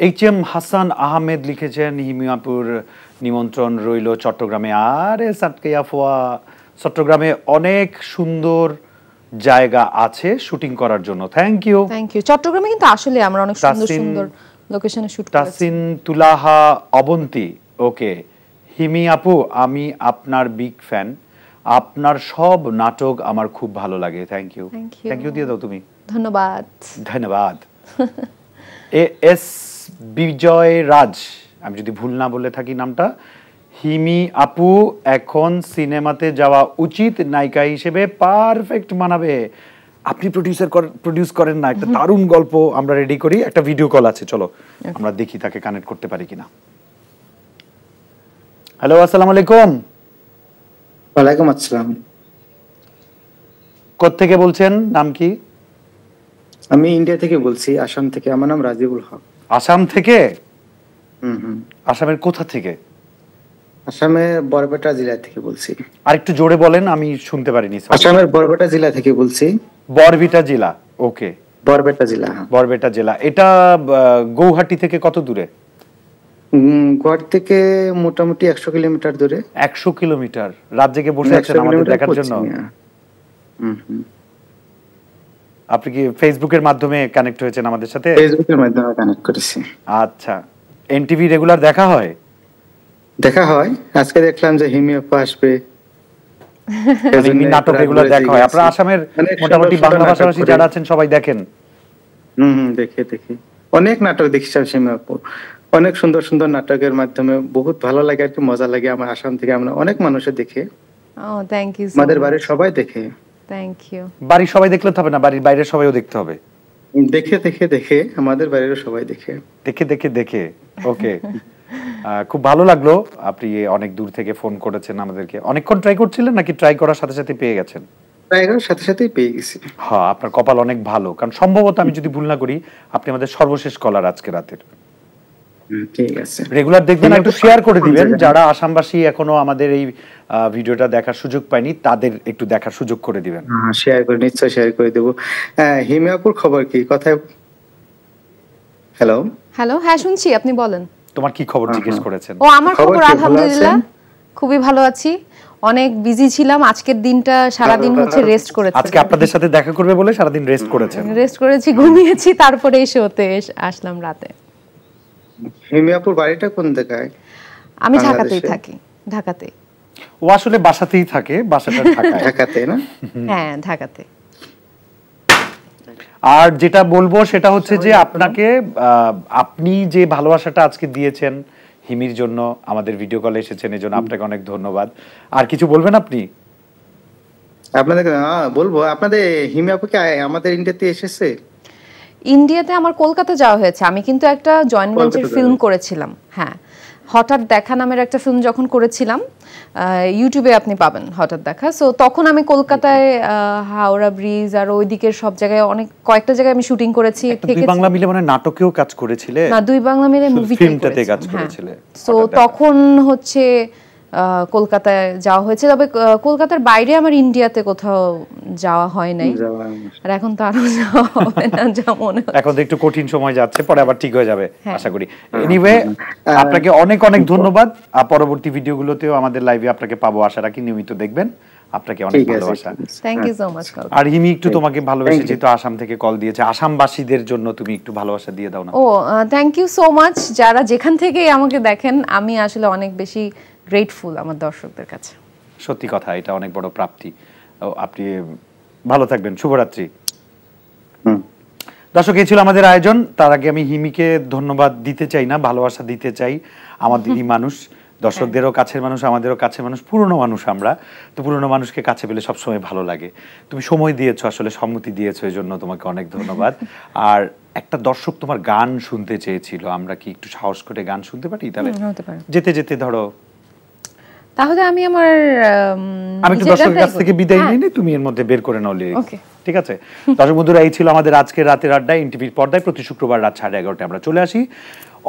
Speaker 1: এইচ.এম. হাসান আহমেদ লিখেছেন, হিমিয়াপুর নিমন্ত্রণ রইল চট্টগ্রামে। আরে সাটকাইয়া ফোয়া, চট্টগ্রামে অনেক সুন্দর জায়গা আছে শুটিং করার জন্য। Thank you.
Speaker 2: চট্টগ্রামে কিন্তু আসলে আমরা অনেক সুন্দর সুন্দর লোকেশনে শুট করেছি।
Speaker 1: তাসিন তুলাহা অবন্তী, ওকে। হিমি আপু, আমি আপনার বিগ ফ্যান, আপনার সব নাটক আমার খুব ভালো লাগে। থ্যাংক ইউ দিয়ে দাও তুমি। ধন্যবাদ। এস বিজয় রাজ, আমি যদি ভুল না বলে থাকি নামটা। হিমি আপু এখন সিনেমাতে যাওয়া উচিত, নায়িকা হিসেবে পারফেক্ট মানাবে। আপনি প্রডিউস করেন না, একটা দারুণ গল্প আমরা রেডি করি, একটা ভিডিও কল আছে, চলো আমরা দেখি তাকে কানেক্ট করতে পারি কিনা। হ্যালো, আসসালামু আলাইকুম।
Speaker 7: ওয়ালাইকুম আসসালাম।
Speaker 1: কোত্থেকে বলছেন, নাম কি?
Speaker 7: আমি ইন্ডিয়া থেকে বলছি, আসাম থেকে। আমার নাম রাজিবুল হক।
Speaker 1: আসাম থেকে? আসামের কোথা থেকে?
Speaker 7: আসামের বরপেটা জেলা থেকে বলছি।
Speaker 1: আরেকটু জোরে বলেন, আমি শুনতে পারিনি।
Speaker 7: আসামের বরপেটা জেলা থেকে বলছি।
Speaker 1: বরবিটা জেলা, ওকে।
Speaker 7: বরপেটা জেলা,
Speaker 1: বরপেটা জেলা। এটা গৌহাটি থেকে কত দূরে?
Speaker 7: গুয়াহাটি থেকে মোটামুটি 100 কিলোমিটার দূরে।
Speaker 1: 100 কিলোমিটার? রাত জেগে বসে আছেন আমাদের দেখার জন্য? আপনি কি ফেসবুকের মাধ্যমে কানেক্ট হয়েছেন আমাদের সাথে?
Speaker 7: ফেসবুকের মাধ্যমে কানেক্ট করেছি।
Speaker 1: আচ্ছা, এনটিভি রেগুলার দেখা হয়?
Speaker 7: দেখা হয়, আজকে দেখলাম যে হিমি আপু আসবে।
Speaker 1: নাটক রেগুলার দেখা হয়? আপনারা আসামের মোটামুটি বাংলা ভাষাভাষী যারা আছেন সবাই দেখেন?
Speaker 7: দেখি অনেক নাটক দেখছি হিমি আপু, অনেক সুন্দর সুন্দর নাটকের মাধ্যমে বহুত ভালো লাগে আর কি, মজা লাগে। আমার আসাম থেকে আমরা অনেক মানুষে দেখে।
Speaker 2: Thank you.
Speaker 7: আমাদের বাড়ির সবাই দেখে।
Speaker 2: Thank you.
Speaker 1: বাড়ির সবাই দেখলে হবে না, বাড়ির বাইরের সবাইও দেখতে হবে।
Speaker 7: দেখে আমাদের বাড়িরও সবাই দেখে।
Speaker 1: ওকে। খুব ভালো লাগলো আপনি অনেক দূর থেকে ফোন করেছেন আমাদেরকে। অনেকক্ষণ ট্রাই করছিলেন নাকি ট্রাই করার সাথে সাথে পেয়ে গেছেন?
Speaker 7: ট্রাই করার সাথে সাথেই পেয়ে গেছি।
Speaker 1: হ্যাঁ, আপনার কপাল অনেক ভালো, কারণ সম্ভবত আমি যদি ভুল না করি আপনি আমাদের সর্বশেষ কলার আজকে রাতের।
Speaker 7: ঠিক আছে,
Speaker 1: রেগুলার দেখবেন, একটু শেয়ার করে দিবেন। যারা আসামবাসী এখনো আমাদের এই ভিডিওটা দেখার সুযোগ পায়নি তাদের একটু দেখার সুযোগ করে দিবেন।
Speaker 7: হ্যাঁ, শেয়ার করে, নিশ্চয় শেয়ার করে দেব। হিমিয়াপুর খবর কি? কথায় হ্যালো
Speaker 2: হ্যালো, হ্যাঁ শুনছি, আপনি বলেন।
Speaker 1: তোমার কি খবর জিজ্ঞেস করেছেন?
Speaker 2: ও আমার
Speaker 7: খবর
Speaker 2: খবর
Speaker 7: কি, ভালো
Speaker 2: আলহামদুলিল্লাহ
Speaker 7: আছেন?
Speaker 2: খুবই ভালো আছি। অনেক বিজি ছিলাম, আজকের দিনটা সারাদিন হচ্ছে রেস্ট করেছি।
Speaker 1: আজকে আপনাদের সাথে দেখা করবে বলে সারাদিন রেস্ট করেছেন?
Speaker 2: রেস্ট করেছি, ঘুমিয়েছি, তারপরে এসে হতে আসলাম রাতে।
Speaker 7: হিমিয়াপুর বাড়িটা কোন জায়গায়?
Speaker 2: আমি ঢাকাতেই
Speaker 7: বাংলাদেশে?
Speaker 2: থাকি, ঢাকাতে।
Speaker 1: ও আসলে বাসাতেই থাকে, বাসাটা ঢাকায়।
Speaker 7: ঢাকাতে না?
Speaker 2: হ্যাঁ, ঢাকাতে।
Speaker 1: আর যেটা বলবো সেটা হচ্ছে যে আপনাকে আপনি যে ভালোবাসাটা আজকে দিয়েছেন হিমির জন্য, আমাদের ভিডিও কলে এসেছেন, এজন্য আপনাকে অনেক ধন্যবাদ। আর কিছু বলবেন আপনি?
Speaker 7: আপনাদের বলবো, আপনাদের হিমিয়াপু কি আমাদের ইন্ডিয়াতে এসেছে?
Speaker 2: ইন্ডিয়াতে আমার কলকাতা যাওয়া হয়েছে। আমি কিন্তু একটা জয়েন্ট ভেঞ্চার ফিল্ম করেছিলাম। হ্যাঁ, হঠাৎ দেখা নামের একটা ফিল্ম যখন করেছিলাম, ইউটিউবে আপনি পাবেন হঠাৎ দেখা। সো তখন আমি কলকাতায় হাওড়া ব্রিজ আর ওইদিকের সব জায়গায় কয়েকটা জায়গায় আমি শুটিং করেছি।
Speaker 1: দুই বাংলা মিলে মানে নাটকেও কাজ করেছিলে?
Speaker 2: না, দুই বাংলা মিলে
Speaker 1: ফিল্মটাতে কাজ করেছিলে।
Speaker 2: সো তখন হচ্ছে কলকাতায় যাওয়া হয়েছে, তবে কলকাতার বাইরে আমার ইন্ডিয়াতে কোথাও যাওয়া হয় নাই। আর এখন তো আরো যাওয়া হবে না যা মনে হয়।
Speaker 1: এখন তো একটু কঠিন সময় যাচ্ছে, পরে আবার ঠিক হয়ে যাবে আশা করি। এনিওয়ে, আপনাকে অনেক অনেক ধন্যবাদ। পরবর্তী ভিডিওগুলোতেও আমাদের লাইভে আপনাকে পাবো আশা রাখি, নিয়মিত দেখবেন। আপনাকে অনেক ভালোবাসা।
Speaker 2: Thank you so much.
Speaker 1: আর হিমি একটু তোমাকে ভালোবেসে, যেহেতু আসাম থেকে কল দিয়েছে, আসামবাসীদের জন্য তুমি একটু ভালোবাসা দিয়ে দাও না?
Speaker 2: ও থ্যাংক ইউ সো মাচ, যারা যেখান থেকে আমাকে দেখেন। আমি আসলে অনেক বেশি গ্রেটফুল আমার দর্শকদের কাছে।
Speaker 1: সত্যি কথা, এটা অনেক বড় প্রাপ্তি। আপনি ভালো থাকবেন, শুভরাত্রি। দর্শক, এই ছিল আমাদের আয়োজন। তার আগে আমি হিমিকে ধন্যবাদ দিতে চাই না, ভালোবাসা দিতে চাই। আমাদেরই মানুষ, দর্শকদেরও কাছের মানুষ, আমাদেরও কাছের মানুষ, পুরনো মানুষ আমরা। তো পুরনো মানুষকে কাছে পেলে সবসময় ভালো লাগে। তুমি সময় দিয়েছো, আসলে সম্মতি দিয়েছো, এই জন্য তোমাকে অনেক ধন্যবাদ। আর একটা দর্শক তোমার গান শুনতে চেয়েছিল, আমরা কি একটু সাহস করে গান শুনতে পারি? তাহলে যেতে যেতে ধরো,
Speaker 2: তাহলে আমি
Speaker 1: একটু দর্শকের কাছ থেকে বিদায় নিই, তুমি এর মধ্যে বের করে নাও লিরিক্স। ঠিক আছে দর্শক বন্ধুরা, এই ছিল আমাদের আজকের রাতের আড্ডা। এনটিভির পর্দায় প্রতি শুক্রবার রাত 11:30 আমরা চলে আসি।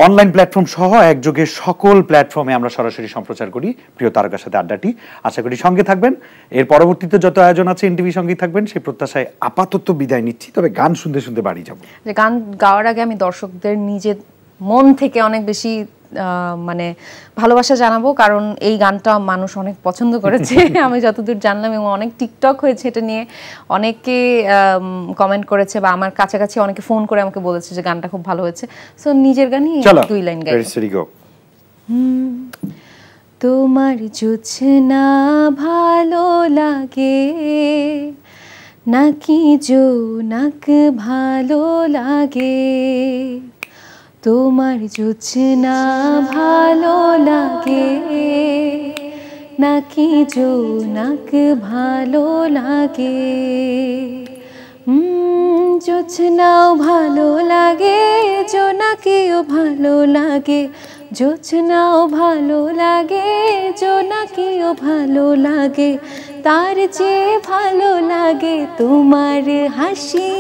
Speaker 1: অনলাইন প্ল্যাটফর্ম সহ একযোগে সকল প্ল্যাটফর্মে আমরা সরাসরি সম্প্রচার করি প্রিয় তারকার সাথে আড্ডাটি। আশা করি সঙ্গে থাকবেন। এর পরবর্তীতে যত আয়োজন আছে এনটিভি সঙ্গেই থাকবেন, সেই প্রত্যাশায় আপাতত বিদায় নিচ্ছি। তবে গান শুনতে শুনতে বাড়ি যাব।
Speaker 2: গান গাওয়ার আগে আমি দর্শকদের নিজের মন থেকে অনেক বেশি মানে ভালোবাসা জানাবো, কারণ এই গানটা মানুষ অনেক পছন্দ করেছে আমি যতদূর জানলাম, এবং অনেক টিকটক হয়েছে এটা নিয়ে, অনেকে কমেন্ট করেছে বা আমার কাছাকাছি অনেকে ফোন করে আমাকে বলেছে যে গানটা খুব ভালো হয়েছে। সো নিজের গানই দুই লাইন গাই। তোমার জোছনা ভালো লাগে নাকি জোনাক ভালো লাগে, তোমার জোছনা ভালো লাগে নাকি জোনাক ভালো লাগে, জোছনাও ভালো লাগে জোনাকেও ভালো লাগে, জোছনাও ভালো লাগে জোনাকেও ভালো লাগে, তার চেয়ে ভালো লাগে তোমার হাসি,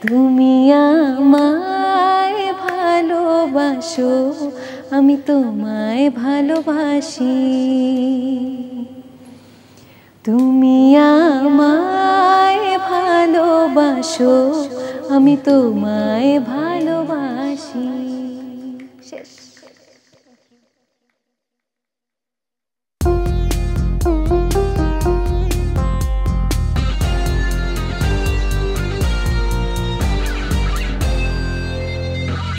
Speaker 2: তুমি আমায় ভালোবাসো আমি তোমায় ভালোবাসি, তুমি আমায় ভালোবাসো আমি তোমায়